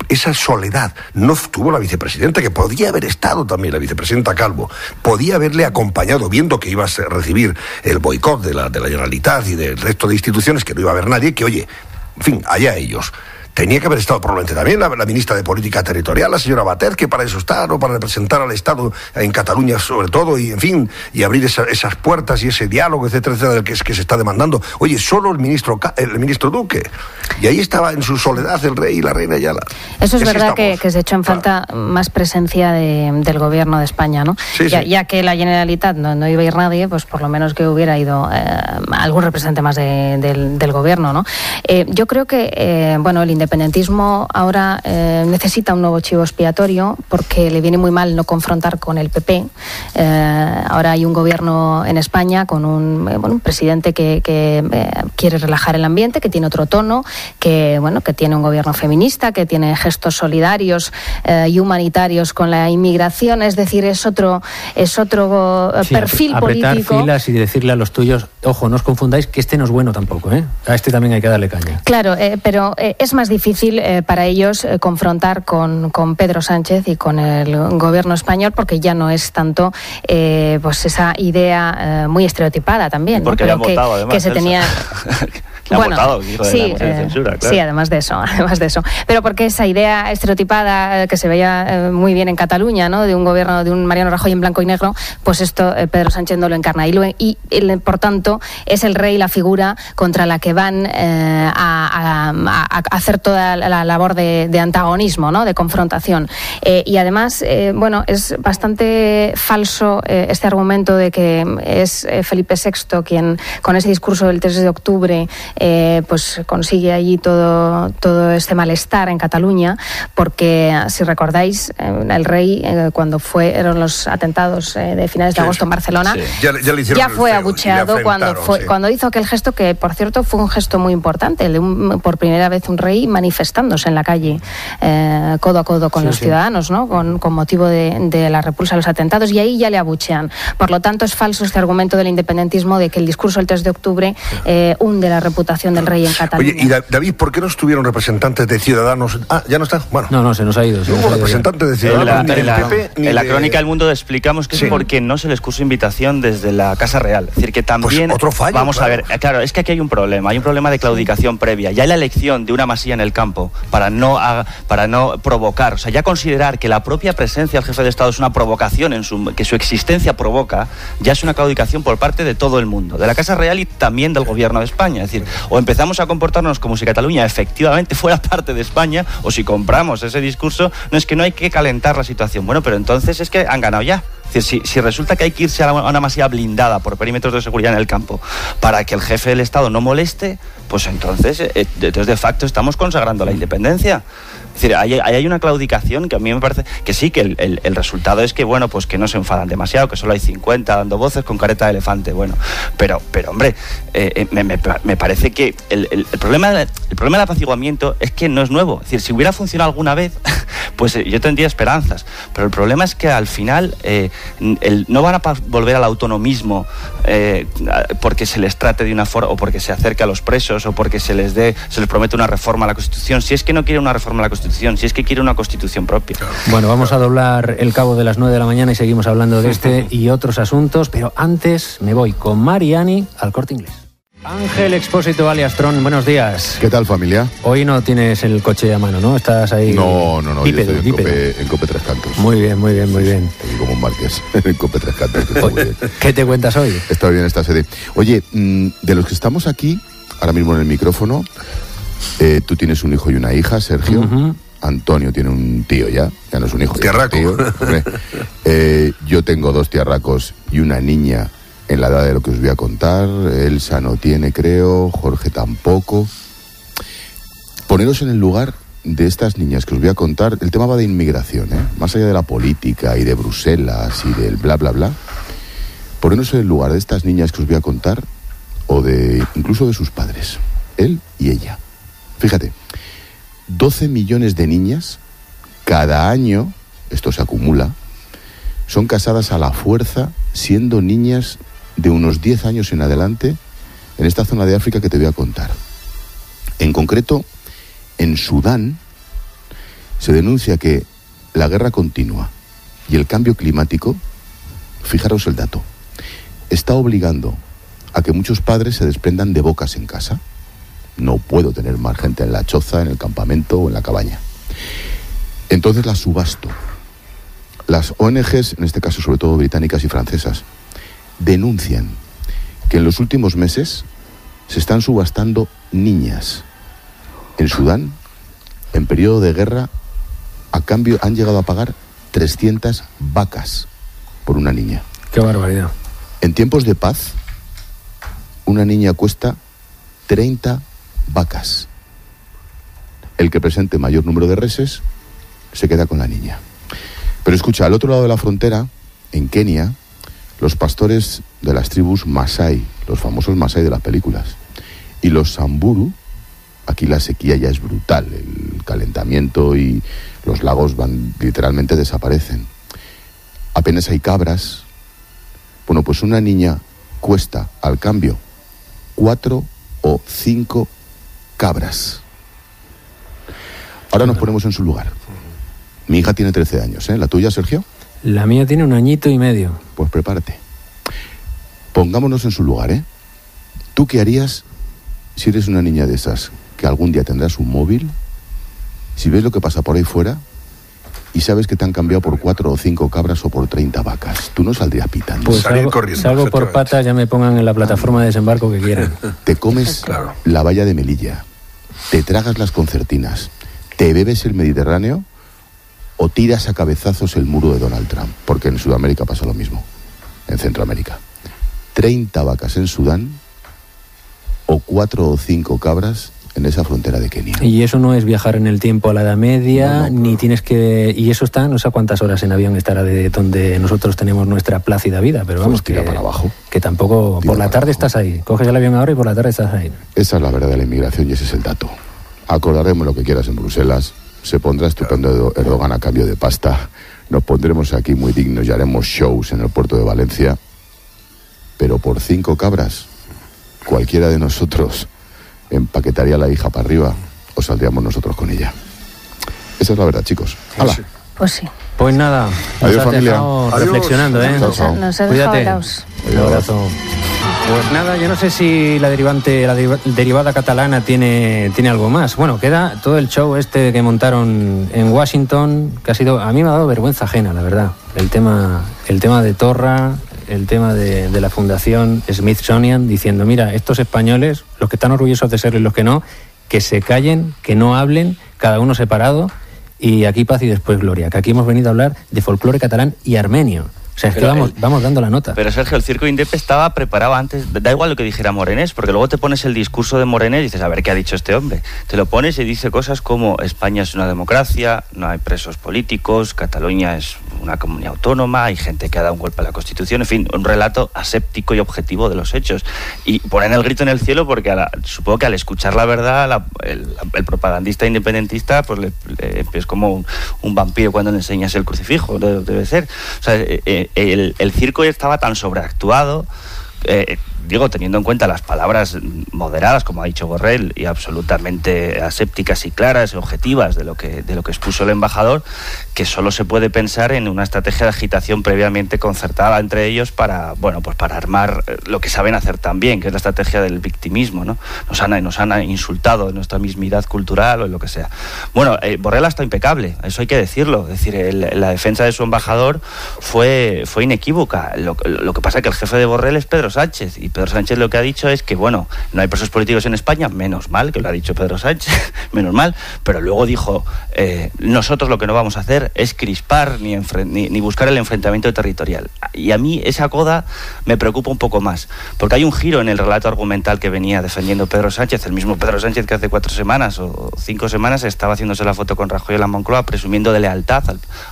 esa soledad? No tuvo la vicepresidenta, que podía haber estado también, la vicepresidenta Calvo, podía haberle acompañado, viendo que iba a recibir el boicot de la Generalitat y del resto de instituciones, que no iba a haber nadie, que oye, en fin, allá ellos. tenía que haber estado probablemente también la ministra de Política Territorial, la señora Batet, que para eso está, ¿no? Para representar al Estado en Cataluña sobre todo, y en fin, y abrir esas puertas y ese diálogo, etcétera, etcétera, del que se está demandando. Oye, solo el ministro Duque. Y ahí estaba en su soledad el rey y la reina Ayala. Eso es verdad que se echó en falta más presencia del gobierno de España, ¿no? Sí, ya que la Generalitat no iba a ir nadie, pues por lo menos que hubiera ido algún representante más del gobierno, ¿no? Yo creo que el independentismo ahora necesita un nuevo chivo expiatorio porque le viene muy mal no confrontar con el PP. Ahora hay un gobierno en España con un presidente que quiere relajar el ambiente, que tiene otro tono, que tiene un gobierno feminista, que tiene gestos solidarios y humanitarios con la inmigración. Es decir, es otro perfil político. Apretar filas y decirle a los tuyos, ojo, no os confundáis que este no es bueno tampoco, ¿eh? A este también hay que darle caña. Claro, pero es más difícil para ellos confrontar con Pedro Sánchez y con el gobierno español, porque ya no es tanto pues esa idea muy estereotipada también, porque ¿no? le han votado, además, que se tenía. Le han votado, hijo de la moción de censura, claro. Sí, además de eso. Pero porque esa idea estereotipada que se veía muy bien en Cataluña, ¿no? De un gobierno de un Mariano Rajoy en blanco y negro, pues esto Pedro Sánchez no lo encarna. Y por tanto, es el rey la figura contra la que van a hacer toda la labor de antagonismo, ¿no? De confrontación. Y además, es bastante falso este argumento de que es Felipe VI quien, con ese discurso del 3 de octubre, pues consigue allí todo este malestar en Cataluña, porque si recordáis, el rey cuando fueron los atentados de finales de agosto en Barcelona, ya fue abucheado cuando hizo aquel gesto, que por cierto fue un gesto muy importante, por primera vez un rey manifestándose en la calle codo a codo con los ciudadanos, ¿no? Con motivo de la repulsa a los atentados, y ahí ya le abuchean. Por lo tanto, es falso este argumento del independentismo de que el discurso del 3 de octubre hunde la reputación del rey en Cataluña. Oye, y David, ¿por qué no estuvieron representantes de Ciudadanos? ¿Ya no está? Bueno. No, se nos ha ido. No hubo representantes de Ciudadanos en la Crónica del Mundo explicamos que es porque no se les puso invitación desde la Casa Real. Es decir, que también... Pues otro fallo, vamos a ver, claro, es que aquí hay un problema de claudicación previa. Ya hay la elección de una masía en el campo para no provocar, o sea, ya considerar que la propia presencia del jefe de Estado es una provocación, que su existencia provoca, ya es una claudicación por parte de todo el mundo, de la Casa Real y también del Gobierno de España. Es decir, o empezamos a comportarnos como si Cataluña efectivamente fuera parte de España, o si compramos ese discurso, no es que no hay que calentar la situación. Bueno, pero entonces es que han ganado ya. Es decir, si resulta que hay que irse a una masía blindada por perímetros de seguridad en el campo para que el jefe del Estado no moleste, pues entonces de facto estamos consagrando la independencia. Es decir, ahí hay una claudicación que a mí me parece que sí, que el resultado es que, pues que no se enfadan demasiado, que solo hay 50 dando voces con careta de elefante, pero hombre, me parece que el problema del apaciguamiento es que no es nuevo. Es decir, si hubiera funcionado alguna vez, pues yo tendría esperanzas, pero el problema es que al final no van a volver al autonomismo porque se les trate de una forma, o porque se acerque a los presos, o porque se les promete una reforma a la Constitución, si es que no quiere una reforma a la Constitución, si es que quiere una Constitución propia. Bueno, vamos a doblar el cabo de las 9 de la mañana y seguimos hablando de este y otros asuntos, pero antes me voy con Mariani al Corte Inglés. Ángel Expósito alias Tron, buenos días. ¿Qué tal, familia? Hoy no tienes el coche a mano, ¿no? Estás ahí... No, bípedo, yo estoy en Cope Tres Cantos. Muy bien. Estoy como un marqués en Cope Tres Cantos. ¿Qué te cuentas hoy? Está bien esta serie. Oye, de los que estamos aquí, ahora mismo en el micrófono, tú tienes un hijo y una hija, Sergio. Uh-huh. Antonio tiene un tío ya no es un hijo. Tiarraco. Yo tengo 2 tiarracos y una niña en la edad de lo que os voy a contar. Elsa no tiene, creo. Jorge tampoco. Poneros en el lugar de estas niñas que os voy a contar. El tema va de inmigración, más allá de la política y de Bruselas y del bla bla bla. Poneros en el lugar de estas niñas que os voy a contar, o incluso de sus padres, él y ella. Fíjate, 12 millones de niñas cada año, esto se acumula, son casadas a la fuerza siendo niñas de unos 10 años en adelante en esta zona de África que te voy a contar. En concreto, en Sudán se denuncia que la guerra continua y el cambio climático, fijaros el dato, está obligando a que muchos padres se desprendan de bocas en casa. No puedo tener más gente en la choza, en el campamento o en la cabaña. Entonces las subasto. Las ONGs, en este caso sobre todo británicas y francesas, denuncian que en los últimos meses se están subastando niñas. En Sudán, en periodo de guerra, a cambio han llegado a pagar 300 vacas por una niña. ¡Qué barbaridad! En tiempos de paz, una niña cuesta 30 vacas. El que presente mayor número de reses se queda con la niña. Pero escucha, al otro lado de la frontera, en Kenia, los pastores de las tribus Masái, los famosos Masái de las películas, y los Samburu, aquí la sequía ya es brutal, el calentamiento y los lagos literalmente desaparecen. Apenas hay cabras. Bueno, pues una niña cuesta, al cambio, 4 o 5 cabras. Ahora nos ponemos en su lugar. Mi hija tiene 13 años, ¿eh? ¿La tuya, Sergio? La mía tiene 1 añito y medio. Pues prepárate. Pongámonos en su lugar, ¿eh? ¿Tú qué harías si eres una niña de esas que algún día tendrás un móvil? Si ves lo que pasa por ahí fuera y sabes que te han cambiado por 4 o 5 cabras o por 30 vacas, ¿tú no saldrías pitando? Pues salgo por patas, ya me pongan en la plataforma de desembarco que quieran. Te comes la valla de Melilla, te tragas las concertinas, te bebes el Mediterráneo o tiras a cabezazos el muro de Donald Trump, porque en Sudamérica pasa lo mismo, en Centroamérica. 30 vacas en Sudán o 4 o 5 cabras en esa frontera de Kenia. Y eso no es viajar en el tiempo a la Edad Media, no, ni tienes que... Y eso está, no sé cuántas horas en avión estará de donde nosotros tenemos nuestra plácida vida, pero vamos, pues tira para abajo. Que tampoco... Por la tarde estás ahí, coges el avión ahora y por la tarde estás ahí. Esa es la verdad de la inmigración y ese es el dato. Acordaremos lo que quieras en Bruselas, se pondrá estupendo Erdogan a cambio de pasta, nos pondremos aquí muy dignos y haremos shows en el puerto de Valencia, pero por 5 cabras, cualquiera de nosotros empaquetaría a la hija para arriba o saldríamos nosotros con ella. Esa es la verdad, chicos. ¡Hala! Pues sí. Pues nada, adiós, familia. Reflexionando, ¿eh? Chao, chao. Nos ha Cuídate. dejado Un abrazo. Pues nada, yo no sé si la derivada catalana tiene algo más. Bueno, queda todo el show este que montaron en Washington, que ha sido, a mí me ha dado vergüenza ajena, la verdad. El tema de Torra, el tema de la fundación Smithsonian, diciendo, mira, estos españoles, los que están orgullosos de serlo y los que no, que se callen, que no hablen, cada uno separado, y aquí paz y después gloria, que aquí hemos venido a hablar de folclore catalán y armenio. O sea, es que vamos dando la nota. Pero Sergio, el Circo Indepe estaba preparado antes, da igual lo que dijera Morenés, porque luego te pones el discurso de Morenés y dices, a ver, ¿qué ha dicho este hombre? Te lo pones y dice cosas como, España es una democracia, no hay presos políticos, Cataluña es una comunidad autónoma, hay gente que ha dado un golpe a la Constitución, en fin, un relato aséptico y objetivo de los hechos. Y ponen el grito en el cielo porque supongo que al escuchar la verdad, el propagandista independentista pues es como un vampiro cuando le enseñas el crucifijo, debe ser. O sea, el circo estaba tan sobreactuado, digo, teniendo en cuenta las palabras moderadas, como ha dicho Borrell, y absolutamente asépticas y claras y objetivas de lo que expuso el embajador, que solo se puede pensar en una estrategia de agitación previamente concertada entre ellos para armar lo que saben hacer tan bien, que es la estrategia del victimismo, ¿no? Nos han insultado en nuestra mismidad cultural o en lo que sea. Bueno, Borrell ha estado impecable, eso hay que decirlo. Es decir, la defensa de su embajador fue inequívoca. Lo que pasa es que el jefe de Borrell es Pedro Sánchez, y Pedro Sánchez lo que ha dicho es que, bueno, no hay presos políticos en España, menos mal que lo ha dicho Pedro Sánchez, menos mal, pero luego dijo, nosotros lo que no vamos a hacer es crispar ni buscar el enfrentamiento territorial. Y a mí esa coda me preocupa un poco más, porque hay un giro en el relato argumental que venía defendiendo Pedro Sánchez, el mismo Pedro Sánchez que hace 4 semanas o 5 semanas estaba haciéndose la foto con Rajoy en la Moncloa, presumiendo de lealtad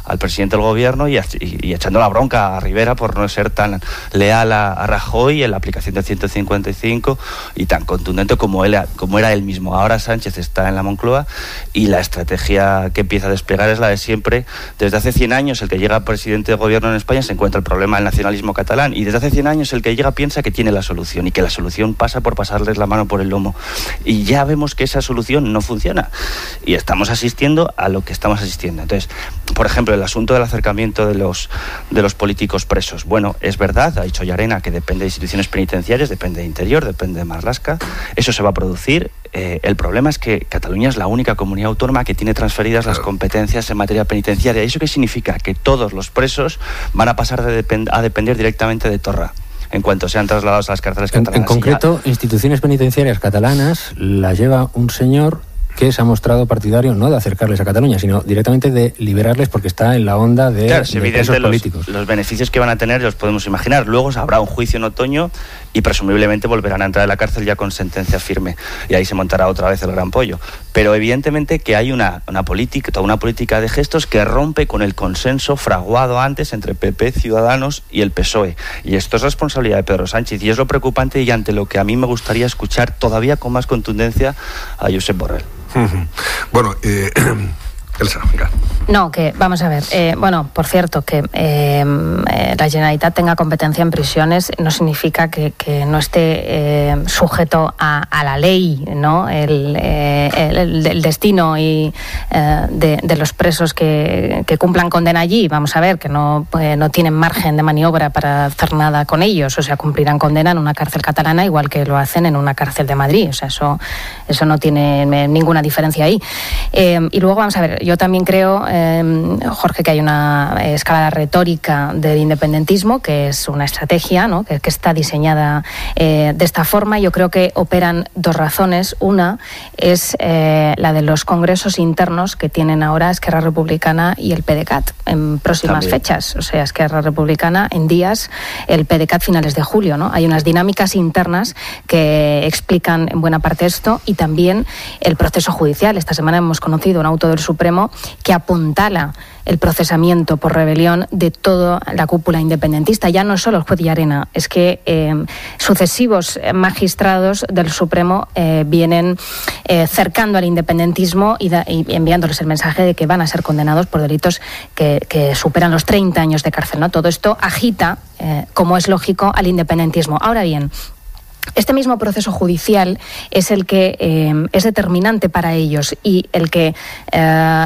al presidente del gobierno y echando la bronca a Rivera por no ser tan leal a Rajoy en la aplicación del 155 y tan contundente como era él mismo. Ahora Sánchez está en la Moncloa y la estrategia que empieza a desplegar es la de siempre. Desde hace 100 años el que llega presidente de gobierno en España se encuentra el problema del nacionalismo catalán, y desde hace 100 años el que llega piensa que tiene la solución y que la solución pasa por pasarles la mano por el lomo, y ya vemos que esa solución no funciona y estamos asistiendo a lo que estamos asistiendo. Entonces, por ejemplo, el asunto del acercamiento de los políticos presos. Bueno, es verdad, ha dicho Llarena, que depende de instituciones penitenciarias penitenciarias, depende de Interior, depende de Marlaska. Eso se va a producir. El problema es que Cataluña es la única comunidad autónoma que tiene transferidas las competencias en materia penitenciaria. ¿Eso qué significa? Que todos los presos van a pasar a depender directamente de Torra en cuanto sean trasladados a las cárceles catalanas. En concreto, instituciones penitenciarias catalanas las lleva un señor que se ha mostrado partidario no de acercarles a Cataluña, sino directamente de liberarles porque está en la onda de, claro, es evidente presos políticos. Los beneficios que van a tener los podemos imaginar. Luego habrá un juicio en otoño y presumiblemente volverán a entrar a la cárcel ya con sentencia firme. Y ahí se montará otra vez el gran pollo. Pero evidentemente que hay una política, toda una política de gestos que rompe con el consenso fraguado antes entre PP, Ciudadanos y el PSOE. Y esto es responsabilidad de Pedro Sánchez. Y es lo preocupante y ante lo que a mí me gustaría escuchar todavía con más contundencia a Josep Borrell. Bueno, Elsa, venga. No, que vamos a ver. Bueno, por cierto, que la Generalitat tenga competencia en prisiones no significa que no esté sujeto a la ley, ¿no? El destino y de los presos que cumplan condena allí. Vamos a ver, que no tienen margen de maniobra para hacer nada con ellos. O sea, cumplirán condena en una cárcel catalana igual que lo hacen en una cárcel de Madrid. O sea, eso no tiene ninguna diferencia ahí. Y luego, vamos a ver, yo también creo, Jorge, que hay una escalada retórica del independentismo, que es una estrategia, ¿no? que está diseñada de esta forma. Yo creo que operan dos razones. Una es la de los congresos internos que tienen ahora Esquerra Republicana y el PDeCAT en próximas fechas. O sea, Esquerra Republicana en días, el PDeCAT finales de julio, ¿no? Hay unas dinámicas internas que explican en buena parte esto, y también el proceso judicial. Esta semana hemos conocido un auto del Supremo que apuntala el procesamiento por rebelión de toda la cúpula independentista. Ya no solo el juez Llarena, es que sucesivos magistrados del Supremo vienen cercando al independentismo y enviándoles el mensaje de que van a ser condenados por delitos que superan los 30 años de cárcel, ¿no? Todo esto agita, como es lógico, al independentismo. Ahora bien, este mismo proceso judicial es el que es determinante para ellos y el que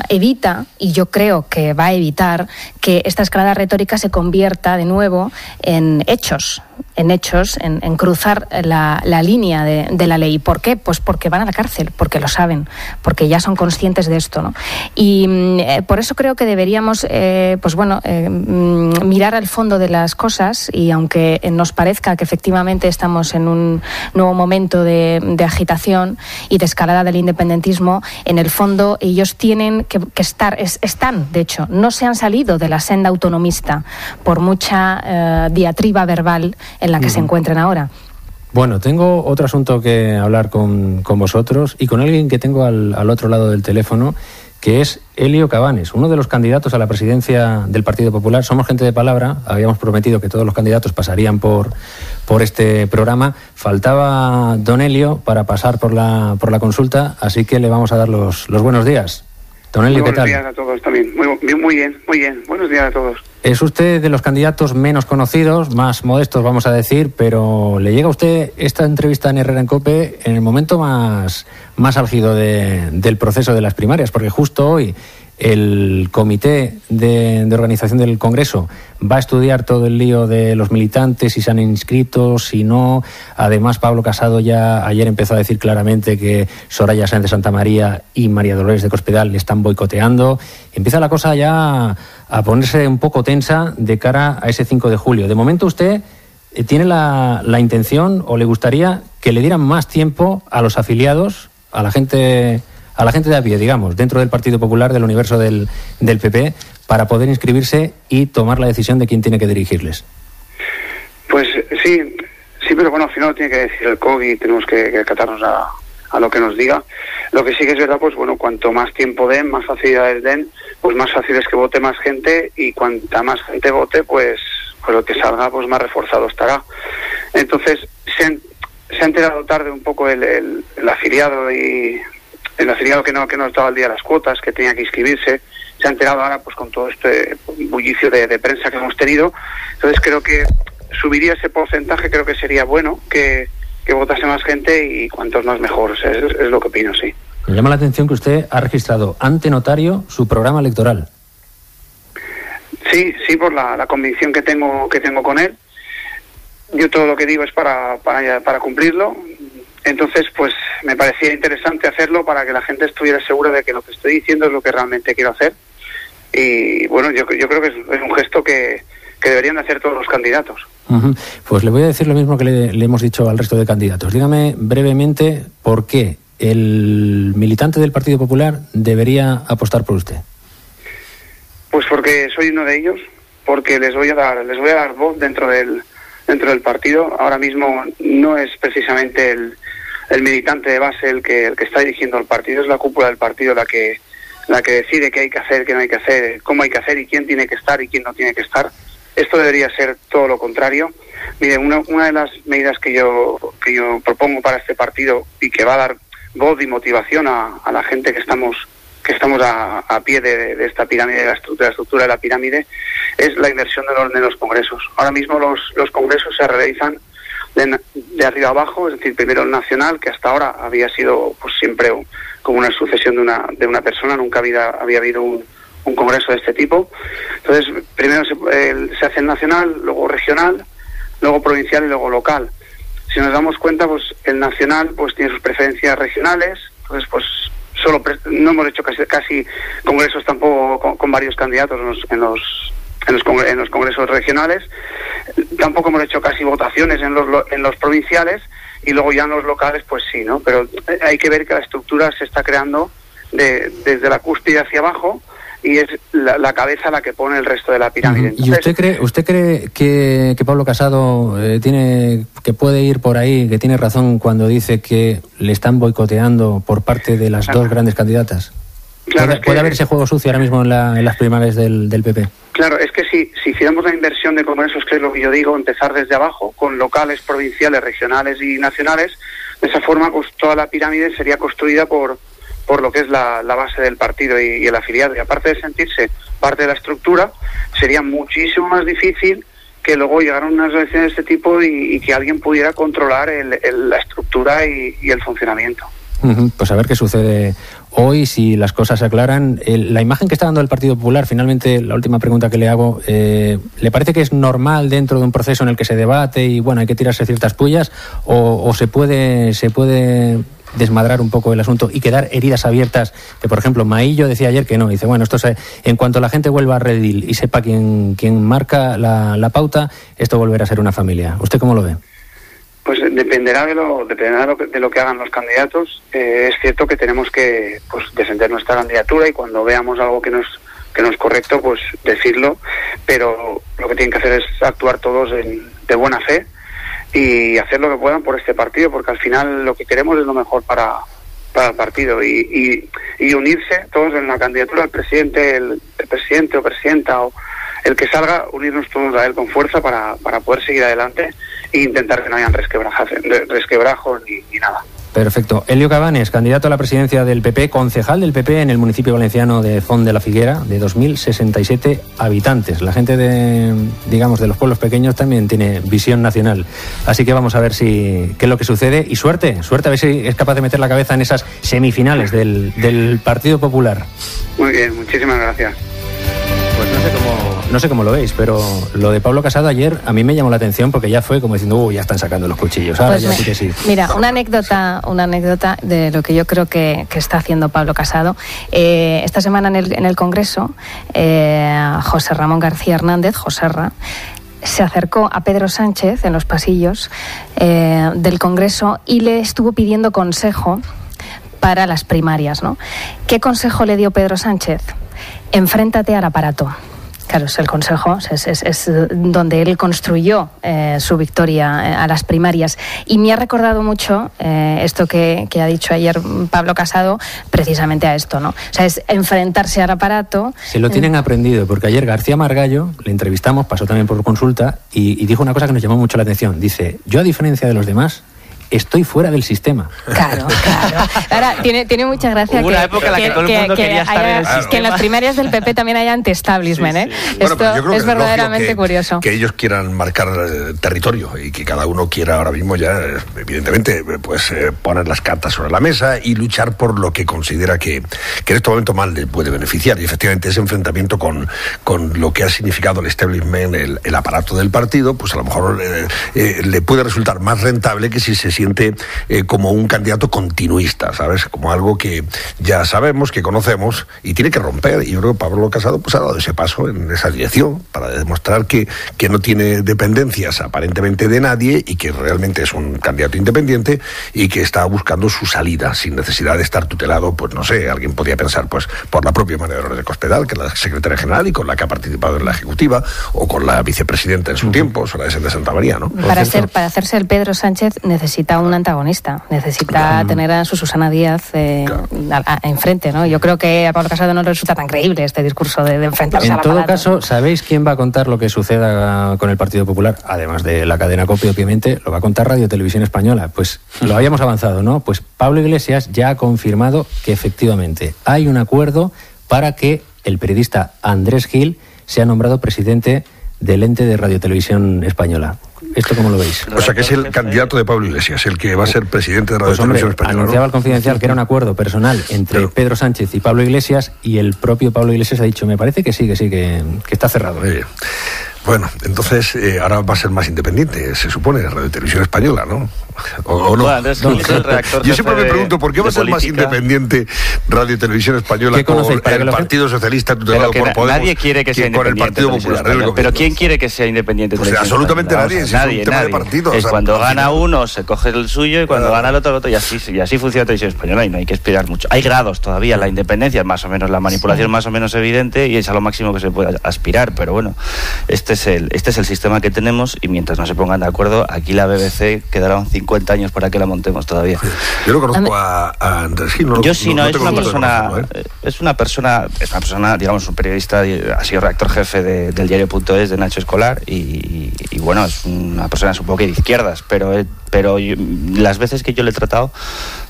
evita, y yo creo que va a evitar, que esta escalada retórica se convierta de nuevo en hechos, en cruzar la línea de la ley. ¿Por qué? Pues porque van a la cárcel, porque lo saben, porque ya son conscientes de esto, ¿no? Y por eso creo que deberíamos mirar al fondo de las cosas, y aunque nos parezca que efectivamente estamos en un nuevo momento de agitación y de escalada del independentismo, en el fondo ellos tienen que están, de hecho, no se han salido de la senda autonomista por mucha diatriba verbal en la que se encuentran ahora. Bueno, tengo otro asunto que hablar con vosotros y con alguien que tengo al otro lado del teléfono, que es Elio Cabanes, uno de los candidatos a la presidencia del Partido Popular. Somos gente de palabra, habíamos prometido que todos los candidatos pasarían por este programa. Faltaba don Elio para pasar por la consulta, así que le vamos a dar los buenos días. Don Elio, ¿qué tal? Buenos días a todos también. Muy bien. Buenos días a todos. Es usted de los candidatos menos conocidos, más modestos, vamos a decir, pero le llega a usted esta entrevista en Herrera en COPE en el momento más álgido del proceso de las primarias, porque justo hoy el comité de organización del Congreso va a estudiar todo el lío de los militantes, si se han inscrito, si no. Además, Pablo Casado ya ayer empezó a decir claramente que Soraya Sáenz de Santamaría y María Dolores de Cospedal le están boicoteando. Empieza la cosa ya a ponerse un poco tensa de cara a ese 5 de julio. De momento, usted tiene la intención, o le gustaría que le dieran más tiempo a los afiliados, a la gente de a pie, digamos, dentro del Partido Popular, del universo del PP, para poder inscribirse y tomar la decisión de quién tiene que dirigirles. Pues sí, pero bueno, al final tiene que decir el COG y tenemos que acatarnos a lo que nos diga. Lo que sí que es verdad, pues bueno, cuanto más tiempo den, más facilidades den, pues más fácil es que vote más gente, y cuanta más gente vote, pues lo que salga, pues más reforzado estará. Entonces, se ha enterado tarde un poco el afiliado, y el afiliado que no estaba al día de las cuotas, que tenía que inscribirse, se ha enterado ahora pues con todo este bullicio de prensa que hemos tenido. Entonces creo que subiría ese porcentaje, creo que sería bueno que votase más gente, y cuantos más mejor. O sea, es lo que opino, sí. Me llama la atención que usted ha registrado ante notario su programa electoral. Sí, por la convicción que tengo con él. yo todo lo que digo es para cumplirlo. Entonces, pues me parecía interesante hacerlo para que la gente estuviera segura de que lo que estoy diciendo es lo que realmente quiero hacer. Y bueno, yo creo que es un gesto que deberían de hacer todos los candidatos. Uh-huh. Pues le voy a decir lo mismo que le hemos dicho al resto de candidatos. Dígame brevemente por qué el militante del Partido Popular debería apostar por usted. Pues porque soy uno de ellos, porque les voy a dar voz dentro del partido. Ahora mismo no es precisamente el militante de base el que está dirigiendo el partido, es la cúpula del partido la que decide qué hay que hacer, qué no hay que hacer, cómo hay que hacer y quién tiene que estar y quién no tiene que estar. Esto debería ser todo lo contrario. Mire, una de las medidas que yo propongo para este partido y que va a dar voz y motivación a la gente que estamos a pie de esta pirámide, de la estructura de la pirámide, es la inversión del orden de los congresos. Ahora mismo los congresos se realizan de arriba abajo, es decir, primero el nacional, que hasta ahora había sido pues siempre como una sucesión de una persona, nunca había habido un congreso de este tipo. Entonces, primero se hace el nacional, luego regional, luego provincial y luego local. Si nos damos cuenta, pues el nacional pues tiene sus preferencias regionales, entonces pues no hemos hecho casi congresos tampoco con varios candidatos en los congresos regionales, tampoco hemos hecho casi votaciones en los provinciales, y luego ya en los locales pues sí, ¿no? Pero hay que ver que la estructura se está creando desde la cúspide hacia abajo, y es la cabeza la que pone el resto de la pirámide. Entonces, ¿Y usted cree que Pablo Casado que puede ir por ahí, que tiene razón cuando dice que le están boicoteando por parte de las dos grandes candidatas? Claro, ¿Puede haber ese juego sucio ahora mismo en las primarias del PP? Claro, es que si hiciéramos la inversión de congresos, que es lo que yo digo, empezar desde abajo, con locales, provinciales, regionales y nacionales, de esa forma pues toda la pirámide sería construida por lo que es la base del partido y el afiliado. Y aparte de sentirse parte de la estructura, sería muchísimo más difícil que luego llegaran unas elecciones de este tipo y que alguien pudiera controlar la estructura y el funcionamiento. Pues a ver qué sucede hoy, si las cosas se aclaran. La imagen que está dando el Partido Popular, finalmente, la última pregunta que le hago, ¿le parece que es normal dentro de un proceso en el que se debate y bueno, hay que tirarse ciertas pullas, o se puede desmadrar un poco el asunto y quedar heridas abiertas? Que por ejemplo Maillo decía ayer que no, dice bueno, esto en cuanto la gente vuelva a redil y sepa quién marca la pauta, esto volverá a ser una familia. ¿Usted cómo lo ve? Pues dependerá de lo que hagan los candidatos. Es cierto que tenemos que pues defender nuestra candidatura, y cuando veamos algo que no es correcto, pues decirlo, pero lo que tienen que hacer es actuar todos de buena fe y hacer lo que puedan por este partido, porque al final lo que queremos es lo mejor para el partido, y unirse todos en la candidatura al presidente, el presidente o presidenta o el que salga, unirnos todos a él con fuerza para poder seguir adelante e intentar que no hayan resquebrajos ni nada. Perfecto. Elio Cabanes, candidato a la presidencia del PP, concejal del PP en el municipio valenciano de Font de la Figuera, de 2.067 habitantes. La gente de los pueblos pequeños también tiene visión nacional. Así que vamos a ver qué es lo que sucede, y suerte, a ver si es capaz de meter la cabeza en esas semifinales del Partido Popular. Muy bien, muchísimas gracias. Pues no sé cómo lo veis, pero lo de Pablo Casado ayer a mí me llamó la atención, porque ya fue como diciendo, ya están sacando los cuchillos. Ahora pues ya sí que sí. Mira, una anécdota de lo que yo creo que está haciendo Pablo Casado. Esta semana en el Congreso, José Ramón García Hernández, Joserra, se acercó a Pedro Sánchez en los pasillos del Congreso y le estuvo pidiendo consejo para las primarias, ¿no? ¿Qué consejo le dio Pedro Sánchez? Enfréntate al aparato. Claro, es el consejo, es donde él construyó su victoria a las primarias. Y me ha recordado mucho esto que ha dicho ayer Pablo Casado, precisamente a esto, ¿no? O sea, es enfrentarse al aparato. Se lo tienen aprendido, porque ayer García Margallo, le entrevistamos, pasó también por consulta, y dijo una cosa que nos llamó mucho la atención. Dice, yo a diferencia de los demás, estoy fuera del sistema. Claro. Ahora, tiene mucha gracia Hubo una época en la que todo el mundo quería estar en el sistema. Que en las primarias del PP también haya anti-establishment, ¿eh? Bueno, Esto yo creo es que verdaderamente curioso. Que ellos quieran marcar territorio y que cada uno quiera ahora mismo ya, evidentemente, pues poner las cartas sobre la mesa y luchar por lo que considera que en este momento más le puede beneficiar. Y efectivamente ese enfrentamiento con lo que ha significado el establishment, el aparato del partido, pues a lo mejor le puede resultar más rentable que si se siente como un candidato continuista, ¿sabes? Como algo que ya sabemos, que conocemos y tiene que romper. Y yo creo que Pablo Casado pues ha dado ese paso en esa dirección para demostrar que no tiene dependencias aparentemente de nadie y que realmente es un candidato independiente y que está buscando su salida sin necesidad de estar tutelado, pues no sé, alguien podría pensar pues por la propia María Dolores de Cospedal, que es la secretaria general y con la que ha participado en la ejecutiva, o con la vicepresidenta en su tiempo, Soraya Sáenz de Santa María, ¿no? Para hacerse el Pedro Sánchez necesita un antagonista, necesita tener a su Susana Díaz enfrente, ¿no? Yo creo que a Pablo Casado no le resulta tan creíble este discurso de enfrentarse al aparato. En todo caso, ¿sabéis quién va a contar lo que suceda con el Partido Popular? Además de la cadena COPE, obviamente, lo va a contar Radio Televisión Española. Pues lo habíamos avanzado, ¿no? Pues Pablo Iglesias ya ha confirmado que efectivamente hay un acuerdo para que el periodista Andrés Gil sea nombrado presidente del ente de Radio Televisión Española. ¿Esto cómo lo veis? O sea, que es el candidato de Pablo Iglesias, el que va a ser presidente de Radio Televisión Española. Anunciaba al Confidencial que era un acuerdo personal entre Pedro Sánchez y Pablo Iglesias, y el propio Pablo Iglesias ha dicho, me parece que sí, que está cerrado. Bueno, entonces ahora va a ser más independiente, se supone, Radio Televisión Española, ¿no? ¿O no? Bueno, yo siempre me pregunto, ¿por qué va a ser más independiente Radio Televisión Española con el Partido Socialista tutelado por Podemos? Nadie quiere que sea con el Partido Popular. Pero ¿quién quiere que sea independiente? Pues absolutamente nadie, es un tema de partido. Es cuando gana uno se coge el suyo y cuando gana el otro, y así funciona Televisión Española, y no hay que aspirar mucho. Hay grados todavía, la independencia es más o menos, la manipulación más o menos evidente y es a lo máximo que se puede aspirar, pero bueno, este es el sistema que tenemos, y mientras no se pongan de acuerdo, aquí la BBC quedarán 50 años para que la montemos todavía. Sí. Yo no conozco a Andrés Gil. Yo sí, no, es una persona, digamos, un periodista, ha sido redactor jefe del diario.es de Nacho Escolar, y bueno, es una persona supongo que de izquierdas, pero las veces que yo le he tratado,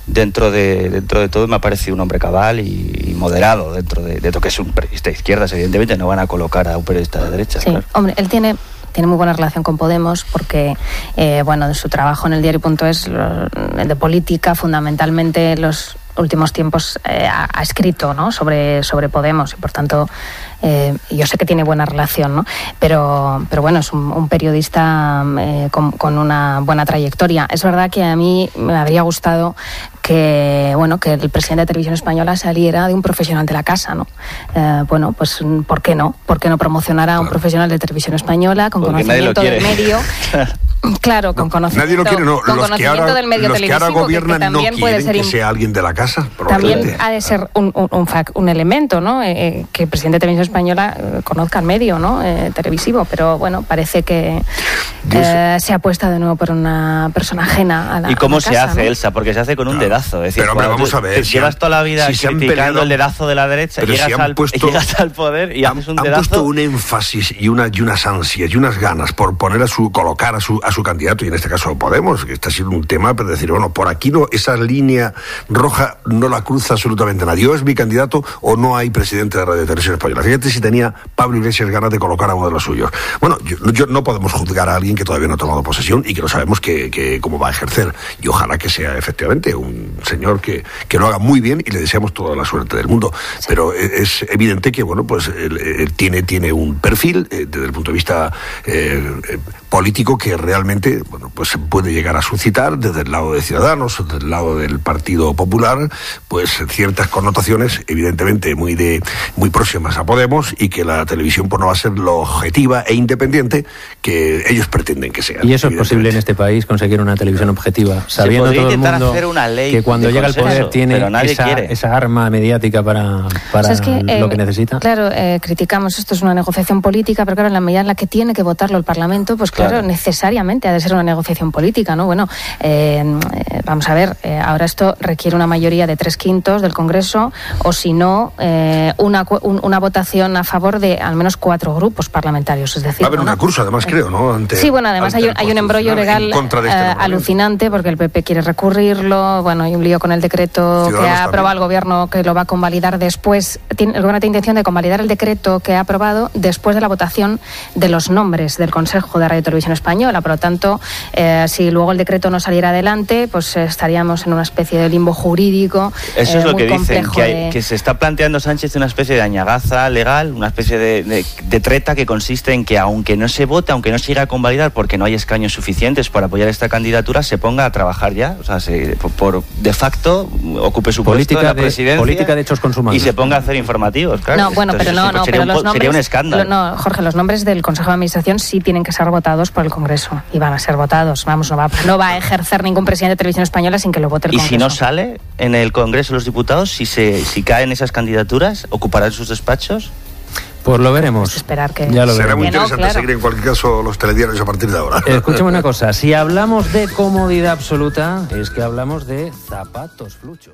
dentro de todo me ha parecido un hombre cabal y moderado dentro de lo que es un periodista de izquierdas. Evidentemente no van a colocar a un periodista de derechas. Sí, claro. Hombre, él tiene muy buena relación con Podemos porque, bueno, de su trabajo en el diario.es de política, fundamentalmente los últimos tiempos ha escrito, ¿no?, sobre Podemos, y por tanto yo sé que tiene buena relación, ¿no? Pero bueno, es un periodista con una buena trayectoria. Es verdad que a mí me habría gustado que el presidente de Televisión Española saliera de un profesional de la casa, ¿no? Bueno, pues ¿por qué no? ¿Por qué no promocionar a un profesional de Televisión Española con conocimiento del medio? Claro, con conocimiento, nadie lo quiere, no. Del medio los televisivo, que ahora gobiernan que también no puede quieren ser que sea alguien de la casa. También ha de ser un elemento, ¿no? Que el presidente de Televisión Española conozca el medio, ¿no? Televisivo, pero bueno, parece que se apuesta de nuevo por una persona ajena a la. ¿Y cómo se hace, ¿no? Elsa? Porque se hace con un dedazo. Es decir, pero hombre, vamos a ver. Llevas toda la vida criticando el dedazo de la derecha, llegas al poder y haces un dedazo. Han puesto un énfasis y unas ansias y unas ganas por colocar a su candidato, y en este caso Podemos, que está siendo un tema, pero decir, bueno, por aquí no, esa línea roja no la cruza absolutamente nadie. O es mi candidato o no hay presidente de Radio Televisión Española. Fíjate si tenía Pablo Iglesias ganas de colocar a uno de los suyos. Bueno, yo no podemos juzgar a alguien que todavía no ha tomado posesión y que no sabemos cómo va a ejercer. Y ojalá que sea efectivamente un señor que lo haga muy bien, y le deseamos toda la suerte del mundo. Sí. Pero es evidente que, bueno, pues él tiene un perfil desde el punto de vista político que realmente, bueno, pues puede llegar a suscitar desde el lado de Ciudadanos, desde el lado del Partido Popular, pues ciertas connotaciones evidentemente muy próximas a Podemos, y que la televisión pues no va a ser lo objetiva e independiente que ellos pretenden que sea. Y eso es posible en este país, conseguir una televisión objetiva, sabiendo todo el mundo hacer una ley que cuando llega al poder tiene esa arma mediática para o sea, es que, lo que necesita. Claro, criticamos, esto es una negociación política, pero claro, en la medida en la que tiene que votarlo el Parlamento, pues Claro, necesariamente ha de ser una negociación política, ¿no? Bueno, vamos a ver, ahora esto requiere una mayoría de 3/5 del Congreso, o si no, una votación a favor de al menos 4 grupos parlamentarios. Es decir, va a haber un recurso, además, creo, ¿no? Sí, bueno, además hay un embrollo legal alucinante, porque el PP quiere recurrirlo, bueno, hay un lío con el decreto Ciudadanos que ha aprobado el Gobierno, que lo va a convalidar después. El Gobierno tiene intención de convalidar el decreto que ha aprobado después de la votación de los nombres del Consejo de Radio y Televisión Española. Por lo tanto, si luego el decreto no saliera adelante, pues estaríamos en una especie de limbo jurídico. Eso es lo que dicen, que se está planteando Sánchez una especie de añagaza legal, una especie de treta que consiste en que aunque no se vote, aunque no se llegue a convalidar porque no hay escaños suficientes para apoyar esta candidatura, se ponga a trabajar ya, o sea, por de facto ocupe su puesto en la presidencia, política de hechos consumados, y se ponga a hacer informativos. Claro. No, bueno, entonces, pero sería los nombres, sería un escándalo. No, Jorge, los nombres del Consejo de Administración sí tienen que ser votados por el Congreso, y van a ser votados. Vamos, no va a ejercer ningún presidente de Televisión Española sin que lo vote el Congreso. Y si no sale en el Congreso de los Diputados, si caen esas candidaturas, ¿ocuparán sus despachos? Pues lo veremos. Esperar que ya lo será veremos. muy interesante seguir en cualquier caso los telediarios a partir de ahora. Escúchame una cosa, si hablamos de comodidad absoluta, es que hablamos de zapatos fluchos.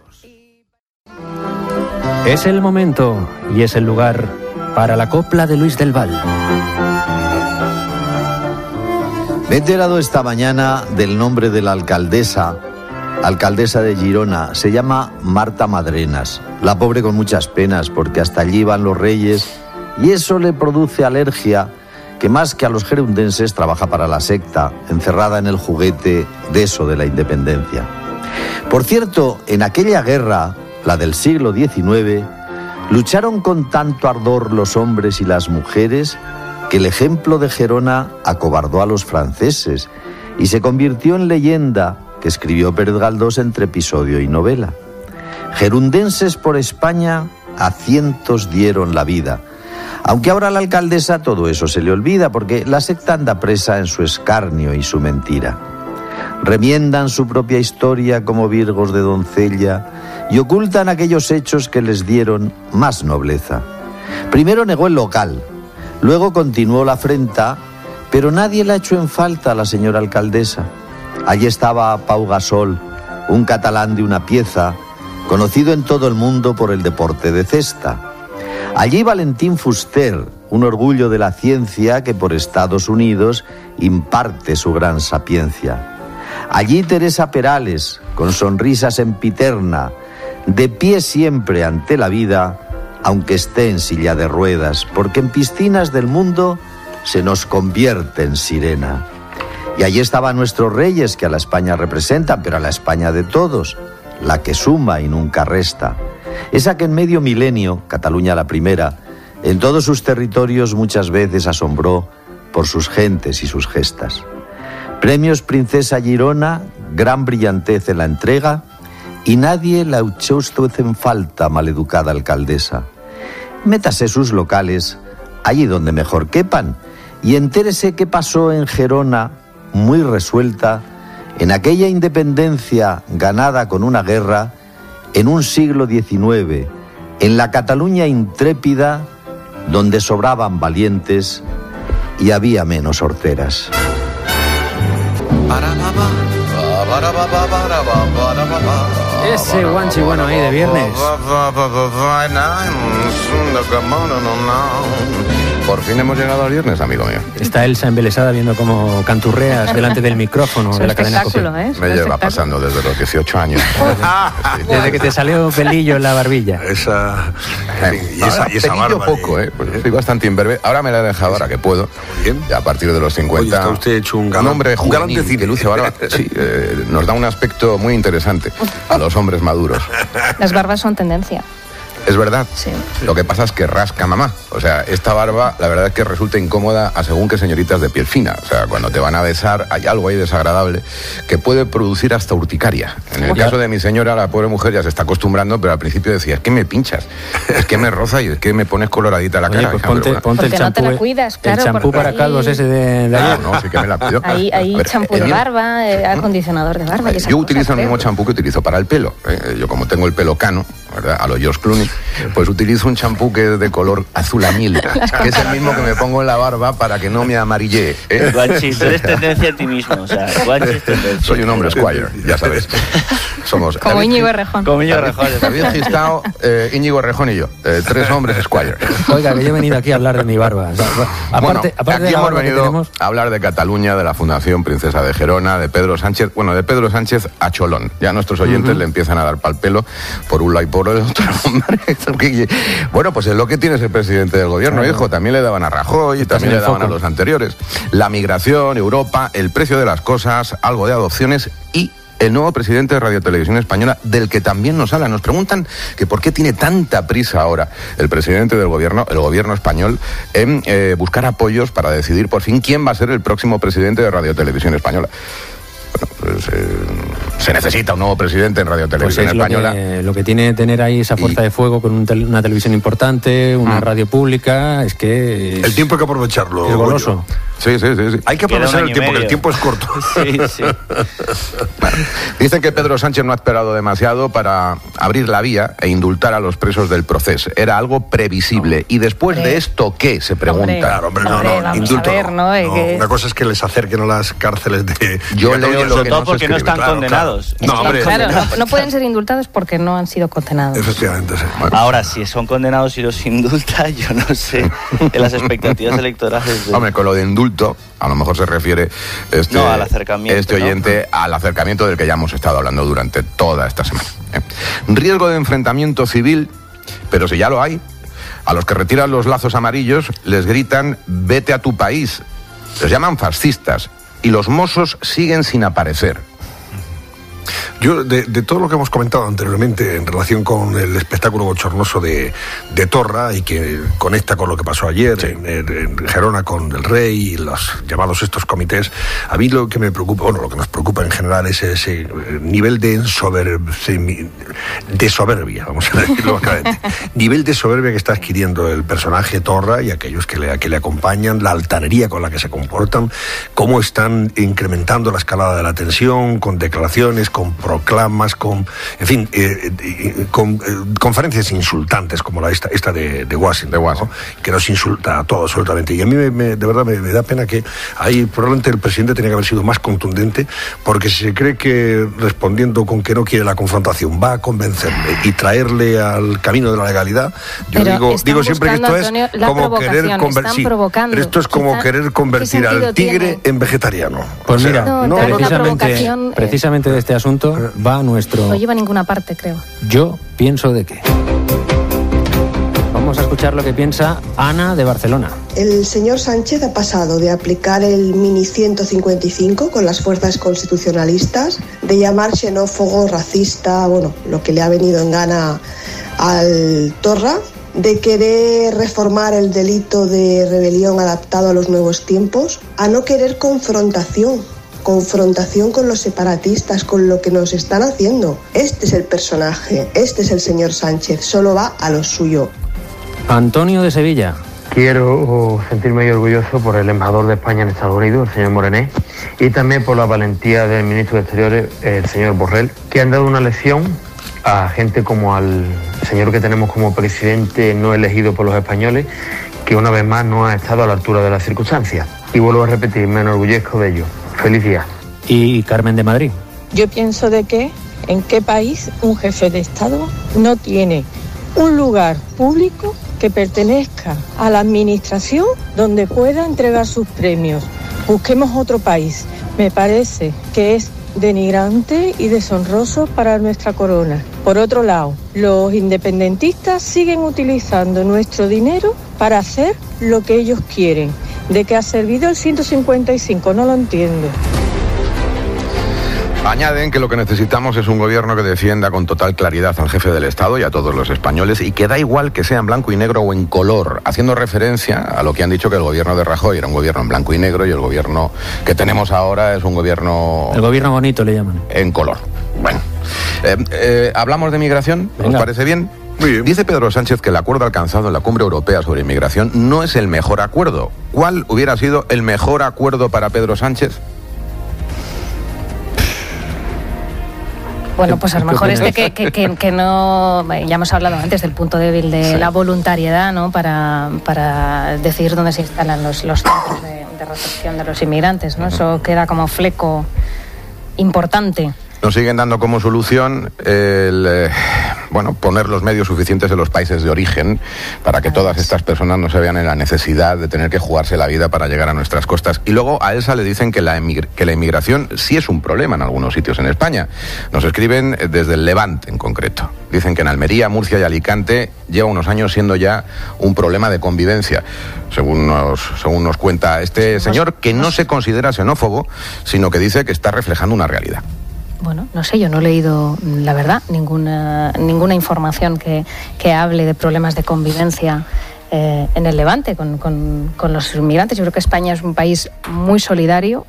Es el momento y es el lugar para la copla de Luis del Val. Me he enterado esta mañana del nombre de la alcaldesa de Girona. Se llama Marta Madrenas. La pobre con muchas penas, porque hasta allí van los reyes y eso le produce alergia, que más que a los gerundenses trabaja para la secta, encerrada en el juguete de eso de la independencia. Por cierto, en aquella guerra, la del siglo XIX, lucharon con tanto ardor los hombres y las mujeres que el ejemplo de Gerona acobardó a los franceses y se convirtió en leyenda que escribió Pérez Galdós entre episodio y novela. Gerundenses por España a cientos dieron la vida, aunque ahora a la alcaldesa todo eso se le olvida porque la secta anda presa en su escarnio y su mentira. Remiendan su propia historia como virgos de doncella y ocultan aquellos hechos que les dieron más nobleza. Primero negó el local, luego continuó la afrenta, pero nadie la echó en falta a la señora alcaldesa. Allí estaba Pau Gasol, un catalán de una pieza, conocido en todo el mundo por el deporte de cesta. Allí Valentín Fuster, un orgullo de la ciencia que por Estados Unidos imparte su gran sapiencia. Allí Teresa Perales, con sonrisa sempiterna, de pie siempre ante la vida, aunque esté en silla de ruedas, porque en piscinas del mundo se nos convierte en sirena. Y allí estaban nuestros reyes, que a la España representan, pero a la España de todos, la que suma y nunca resta. Esa que en medio milenio, Cataluña la primera, en todos sus territorios muchas veces asombró por sus gentes y sus gestas. Premios Princesa Girona, gran brillantez en la entrega, y nadie la echó usted en falta, maleducada alcaldesa. Métase sus locales allí donde mejor quepan y entérese qué pasó en Gerona, muy resuelta, en aquella independencia ganada con una guerra, en un siglo XIX, en la Cataluña intrépida, donde sobraban valientes y había menos horteras. Ese guanchi bueno ahí de viernes. Por fin hemos llegado al viernes, amigo mío. Está Elsa embelesada viendo cómo canturreas delante del micrófono de la cadena COPE. Me lleva pasando desde los 18 años. Desde que te salió pelillo en la barbilla. Esa barba. Poco, pues estoy bastante imberbe. Ahora me la he dejado, ahora que puedo. Bien. Ya a partir de los 50. Oye, está usted hecho un hombre juvenil de cine que luce barba. Sí, nos da un aspecto muy interesante a los hombres maduros. Las barbas son tendencia. Es verdad. Sí. Lo que pasa es que rasca mamá. O sea, esta barba, la verdad es que resulta incómoda a según qué señoritas de piel fina. O sea, cuando te van a besar, hay algo ahí desagradable que puede producir hasta urticaria. En el caso de mi señora, la pobre mujer ya se está acostumbrando, pero al principio decía, es que me pinchas, es que me roza y es que me pones coloradita la cara. Pues ponte el champú. No te la cuidas, claro. El champú para calvos ese de ayer. No, sí que me la cuido. Hay champú de barba, acondicionador de barba. Yo utilizo el mismo champú que utilizo para el pelo. Yo como tengo el pelo cano, ¿verdad? A lo George Clooney, pues utilizo un champú que es de color azul añil, que es el mismo que me pongo en la barba para que no me amarillee. Guanchi, tú eres tendencia a ti mismo, o sea, Guanchi es tendencia. Soy un hombre Squire, ya sabes. Somos como Íñigo Errejón. Como Íñigo Errejón. David Gistao, Íñigo Errejón y yo, 3 hombres Squire. Oiga, que yo he venido aquí a hablar de mi barba. O sea, aparte aquí de la hemos barba que venido tenemos, a hablar de Cataluña, de la Fundación Princesa de Gerona, de Pedro Sánchez, bueno, de Pedro Sánchez a Cholón. Ya nuestros oyentes le empiezan a dar pal pelo por un lado y por el otro. Bueno, pues es lo que tiene ser presidente del gobierno, hijo. También le daban a Rajoy y también le daban a los anteriores. La migración, Europa, el precio de las cosas, algo de adopciones y el nuevo presidente de Radio Televisión Española, del que también nos habla. Nos preguntan que por qué tiene tanta prisa ahora el presidente del gobierno, el gobierno español, en buscar apoyos para decidir por fin quién va a ser el próximo presidente de Radio Televisión Española. Bueno, pues se necesita un nuevo presidente en Radio Televisión Española. Lo que tiene tener ahí esa fuerza de fuego con una televisión importante, una radio pública, es que... El tiempo hay que aprovecharlo. Es goloso. Sí. Hay que aprovechar el tiempo, que el tiempo es corto. Sí. Bueno, dicen que Pedro Sánchez no ha esperado demasiado para abrir la vía e indultar a los presos del proceso. Era algo previsible. Y después de esto, ¿qué? Se pregunta. Claro, hombre, no, indulto no. Una cosa es que les acerquen a las cárceles de... Yo leo sobre todo porque no están condenados. No pueden ser indultados porque no han sido condenados. Efectivamente, sí. Bueno. Ahora, si son condenados y los indulta, yo no sé en las expectativas electorales. Hombre, con lo de indulto, a lo mejor se refiere al acercamiento, este oyente al acercamiento del que ya hemos estado hablando durante toda esta semana. Riesgo de enfrentamiento civil, pero si ya lo hay, a los que retiran los lazos amarillos les gritan vete a tu país, les llaman fascistas y los mozos siguen sin aparecer. Yo, de todo lo que hemos comentado anteriormente en relación con el espectáculo bochornoso de Torra y que conecta con lo que pasó ayer en Gerona con el rey y los llamados estos comités, a mí lo que me preocupa, lo que nos preocupa en general es ese nivel de soberbia, vamos a decirlo claramente, nivel de soberbia que está adquiriendo el personaje Torra y aquellos que le acompañan, la altanería con la que se comportan, cómo están incrementando la escalada de la tensión, con declaraciones, con proclamas, con conferencias insultantes como esta de Washington, ¿no? Que nos insulta a todos absolutamente. Y a mí de verdad me da pena que ahí probablemente el presidente tenía que haber sido más contundente, porque si se cree que respondiendo con que no quiere la confrontación va a convencerle y traerle al camino de la legalidad, yo digo siempre que esto es como querer convertir, pero esto es como querer convertir al tigre en vegetariano. Pues mira, precisamente de este asunto va nuestro... No lleva a ninguna parte, creo. Yo pienso de qué. Vamos a escuchar lo que piensa Ana de Barcelona. El señor Sánchez ha pasado de aplicar el mini 155 con las fuerzas constitucionalistas, de llamar xenófobo, racista, lo que le ha venido en gana al Torra, de querer reformar el delito de rebelión adaptado a los nuevos tiempos, a no querer confrontación con los separatistas, con lo que nos están haciendo. Este es el personaje, este es el señor Sánchez, solo va a lo suyo. Antonio de Sevilla. Quiero sentirme orgulloso por el embajador de España en Estados Unidos, el señor Morené, y también por la valentía del ministro de Exteriores, el señor Borrell, que han dado una lección a gente como al señor que tenemos como presidente no elegido por los españoles, que una vez más no ha estado a la altura de las circunstancias. Y vuelvo a repetir, me enorgullezco de ello. Feliz día. Y Carmen de Madrid. Yo pienso de que en qué país un jefe de Estado no tiene un lugar público que pertenezca a la administración donde pueda entregar sus premios. Busquemos otro país. Me parece que es denigrante y deshonroso para nuestra corona. Por otro lado, los independentistas siguen utilizando nuestro dinero para hacer lo que ellos quieren. ¿De qué ha servido el 155? No lo entiendo. Añaden que lo que necesitamos es un gobierno que defienda con total claridad al jefe del Estado y a todos los españoles, y que da igual que sea en blanco y negro o en color, haciendo referencia a lo que han dicho que el gobierno de Rajoy era un gobierno en blanco y negro y el gobierno que tenemos ahora es un gobierno... El gobierno bonito le llaman. En color. Bueno, ¿hablamos de migración? ¿Os parece bien? Muy bien. Dice Pedro Sánchez que el acuerdo alcanzado en la Cumbre Europea sobre Inmigración no es el mejor acuerdo. ¿Cuál hubiera sido el mejor acuerdo para Pedro Sánchez? Bueno, pues a lo mejor que no... Ya hemos hablado antes del punto débil de la voluntariedad, ¿no? Para decidir dónde se instalan los centros de recepción de los inmigrantes, ¿no? Eso queda como fleco importante. Nos siguen dando como solución poner los medios suficientes en los países de origen para que todas estas personas no se vean en la necesidad de tener que jugarse la vida para llegar a nuestras costas. Y luego a Elsa le dicen que la inmigración sí es un problema en algunos sitios en España. Nos escriben desde el Levante en concreto. Dicen que en Almería, Murcia y Alicante lleva unos años siendo ya un problema de convivencia, según nos cuenta este señor, que no se considera xenófobo, sino que dice que está reflejando una realidad. Bueno, no sé, yo no he leído, la verdad, ninguna información que hable de problemas de convivencia en el Levante con los inmigrantes. Yo creo que España es un país muy solidario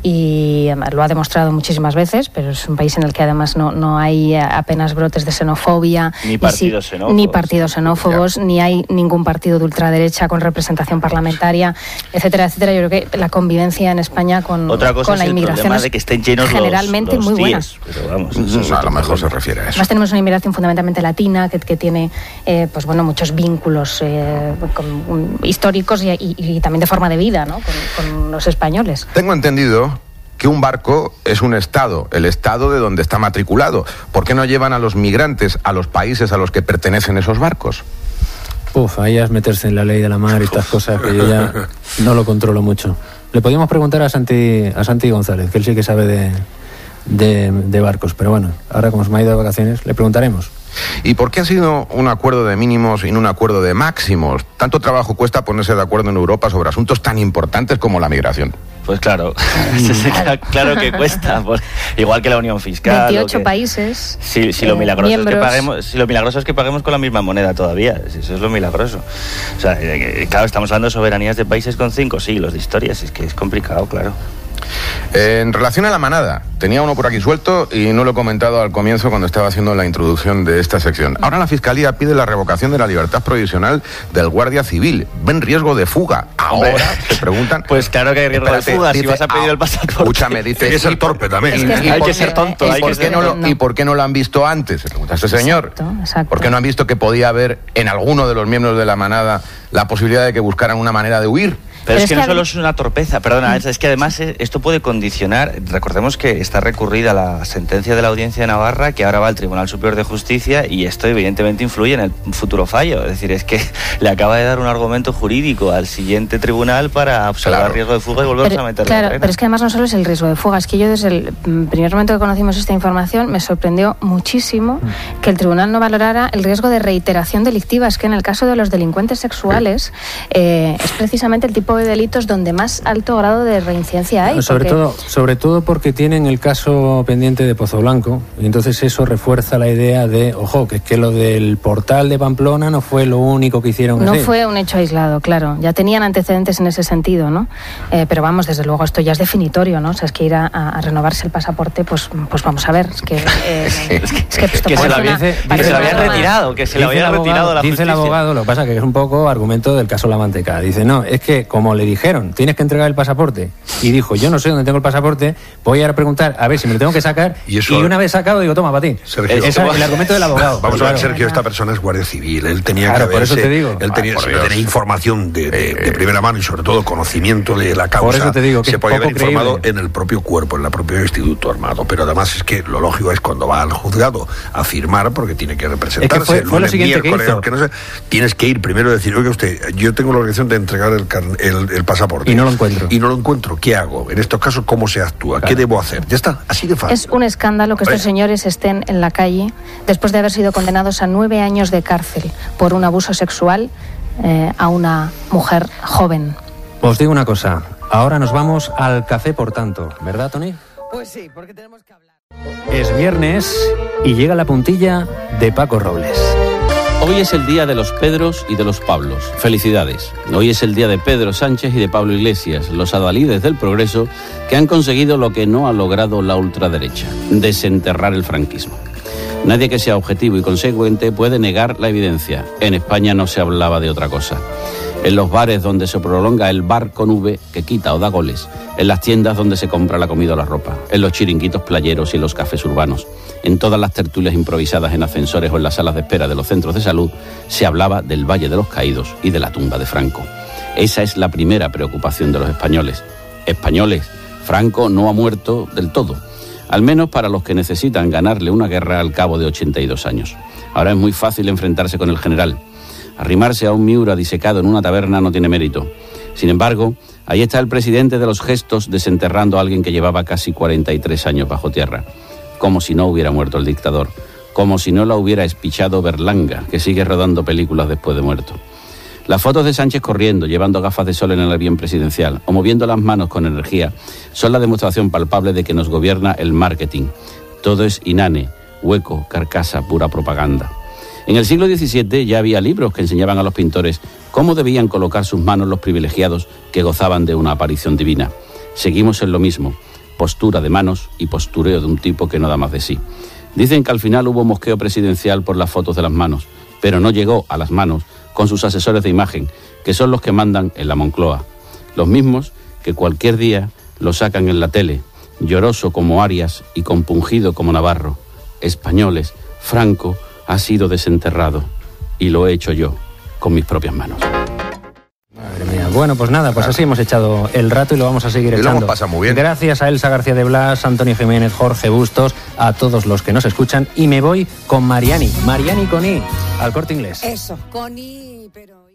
y lo ha demostrado muchísimas veces, pero es un país en el que además no hay apenas brotes de xenofobia, ni partidos xenófobos, ni hay ningún partido de ultraderecha con representación parlamentancia, etcétera, etcétera. Yo creo que la convivencia en España con la inmigración es de que estén llenos generalmente los muy buena. Pero vamos, a lo mejor se refiere a eso. Además tenemos una inmigración fundamentalmente latina que tiene muchos vínculos históricos y también de forma de vida, ¿no? con los españoles. Tengo entendido que un barco es un estado, el estado de donde está matriculado. ¿Por qué no llevan a los migrantes a los países a los que pertenecen esos barcos? Ahí es meterse en la ley de la mar y estas cosas que yo ya no lo controlo mucho. Le podíamos preguntar a Santi González, que él sí que sabe de barcos, pero bueno, ahora como se me ha ido de vacaciones, le preguntaremos. ¿Y por qué ha sido un acuerdo de mínimos y no un acuerdo de máximos? Tanto trabajo cuesta ponerse de acuerdo en Europa sobre asuntos tan importantes como la migración. Pues claro, claro que cuesta, igual que la unión fiscal. 28 países. Si lo milagroso es que paguemos con la misma moneda todavía, eso es lo milagroso. O sea, claro, estamos hablando de soberanías de países con 5 siglos de historia, es que es complicado, claro. En relación a la manada, tenía uno por aquí suelto y no lo he comentado al comienzo cuando estaba haciendo la introducción de esta sección. Ahora la Fiscalía pide la revocación de la libertad provisional del guardia civil. ¿Ven riesgo de fuga? Ahora se preguntan. Pues claro que hay riesgo de fuga, si vas a pedir el pasaporte. Escúchame, dice. Hay que ser torpe también. Hay que ser tonto. ¿Y por qué no lo han visto antes? Se pregunta este señor. Exacto. ¿Por qué no han visto que podía haber en alguno de los miembros de la manada la posibilidad de que buscaran una manera de huir? Pero es que no solo es una torpeza, perdona, es que además esto puede condicionar, recordemos que está recurrida la sentencia de la Audiencia de Navarra, que ahora va al Tribunal Superior de Justicia, y esto evidentemente influye en el futuro fallo, es decir, es que le acaba de dar un argumento jurídico al siguiente tribunal para observar riesgo de fuga y volverse a meter Claro, pero es que además no solo es el riesgo de fuga, es que yo desde el primer momento que conocimos esta información me sorprendió muchísimo que el tribunal no valorara el riesgo de reiteración delictiva. Es que en el caso de los delincuentes sexuales es precisamente el tipo de delitos donde más alto grado de reincidencia hay. Sobre todo porque tienen el caso pendiente de Pozo Blanco, y entonces eso refuerza la idea de, ojo, que es que lo del portal de Pamplona no fue lo único que hicieron. No fue un hecho aislado, claro. Ya tenían antecedentes en ese sentido, ¿no? Pero vamos, desde luego esto ya es definitorio, ¿no? O sea, es que ir a renovarse el pasaporte, pues vamos a ver. Es que se lo habían retirado, que se lo habían retirado la justicia. Dice el abogado, lo que pasa que es un poco argumento del caso La Manteca. Dice, no, es que como le dijeron, tienes que entregar el pasaporte, y dijo, yo no sé dónde tengo el pasaporte, voy a preguntar a ver si me lo tengo que sacar, y una vez sacado digo, toma, para ti. Sergio, es el argumento del abogado. Vamos a ver, Sergio, esta persona es guardia civil, él tenía que por eso te digo. Él tenía información de primera mano y sobre todo conocimiento de la causa. Por eso te digo que se podía haber informado creíble en el propio cuerpo, en el propio instituto armado, pero además es que lo lógico es cuando va al juzgado a firmar, porque tiene que representarse. Es que fue lo siguiente que hizo. Que no sé, tienes que ir primero a decir, oiga usted, yo tengo la obligación de entregar el pasaporte. Y no lo encuentro. ¿Qué hago? En estos casos, ¿cómo se actúa? ¿Qué debo hacer? Ya está, así de fácil. Es un escándalo que estos señores estén en la calle después de haber sido condenados a 9 años de cárcel por un abuso sexual a una mujer joven. Os digo una cosa, ahora nos vamos al café, por tanto, ¿verdad, Tony? Pues sí, porque tenemos que hablar. Es viernes y llega la puntilla de Paco Robles. Hoy es el día de los Pedros y de los Pablos. Felicidades. Hoy es el día de Pedro Sánchez y de Pablo Iglesias, los adalides del progreso que han conseguido lo que no ha logrado la ultraderecha: desenterrar el franquismo. Nadie que sea objetivo y consecuente puede negar la evidencia. En España no se hablaba de otra cosa. En los bares donde se prolonga el bar con V, que quita o da goles. En las tiendas donde se compra la comida o la ropa. En los chiringuitos playeros y en los cafés urbanos. En todas las tertulias improvisadas en ascensores o en las salas de espera de los centros de salud, se hablaba del Valle de los Caídos y de la tumba de Franco. Esa es la primera preocupación de los españoles. Españoles, Franco no ha muerto del todo. Al menos para los que necesitan ganarle una guerra al cabo de 82 años. Ahora es muy fácil enfrentarse con el general. Arrimarse a un Miura disecado en una taberna no tiene mérito. Sin embargo, ahí está el presidente de los gestos desenterrando a alguien que llevaba casi 43 años bajo tierra. Como si no hubiera muerto el dictador. Como si no la hubiera espichado Berlanga, que sigue rodando películas después de muerto. Las fotos de Sánchez corriendo, llevando gafas de sol en el avión presidencial o moviendo las manos con energía son la demostración palpable de que nos gobierna el marketing. Todo es inane, hueco, carcasa, pura propaganda. En el siglo XVII ya había libros que enseñaban a los pintores cómo debían colocar sus manos los privilegiados que gozaban de una aparición divina. Seguimos en lo mismo, postura de manos y postureo de un tipo que no da más de sí. Dicen que al final hubo mosqueo presidencial por las fotos de las manos, pero no llegó a las manos con sus asesores de imagen, que son los que mandan en la Moncloa. Los mismos que cualquier día lo sacan en la tele, lloroso como Arias y compungido como Navarro. Españoles, Franco ha sido desenterrado y lo he hecho yo con mis propias manos. Madre mía. Bueno, pues nada, pues así hemos echado el rato y lo vamos a seguir echando. Y lo hemos pasado muy bien. Gracias a Elsa García de Blas, Antonio Jiménez, Jorge Bustos, a todos los que nos escuchan. Y me voy con Mariani con I, al Corte Inglés. Eso, con I, pero...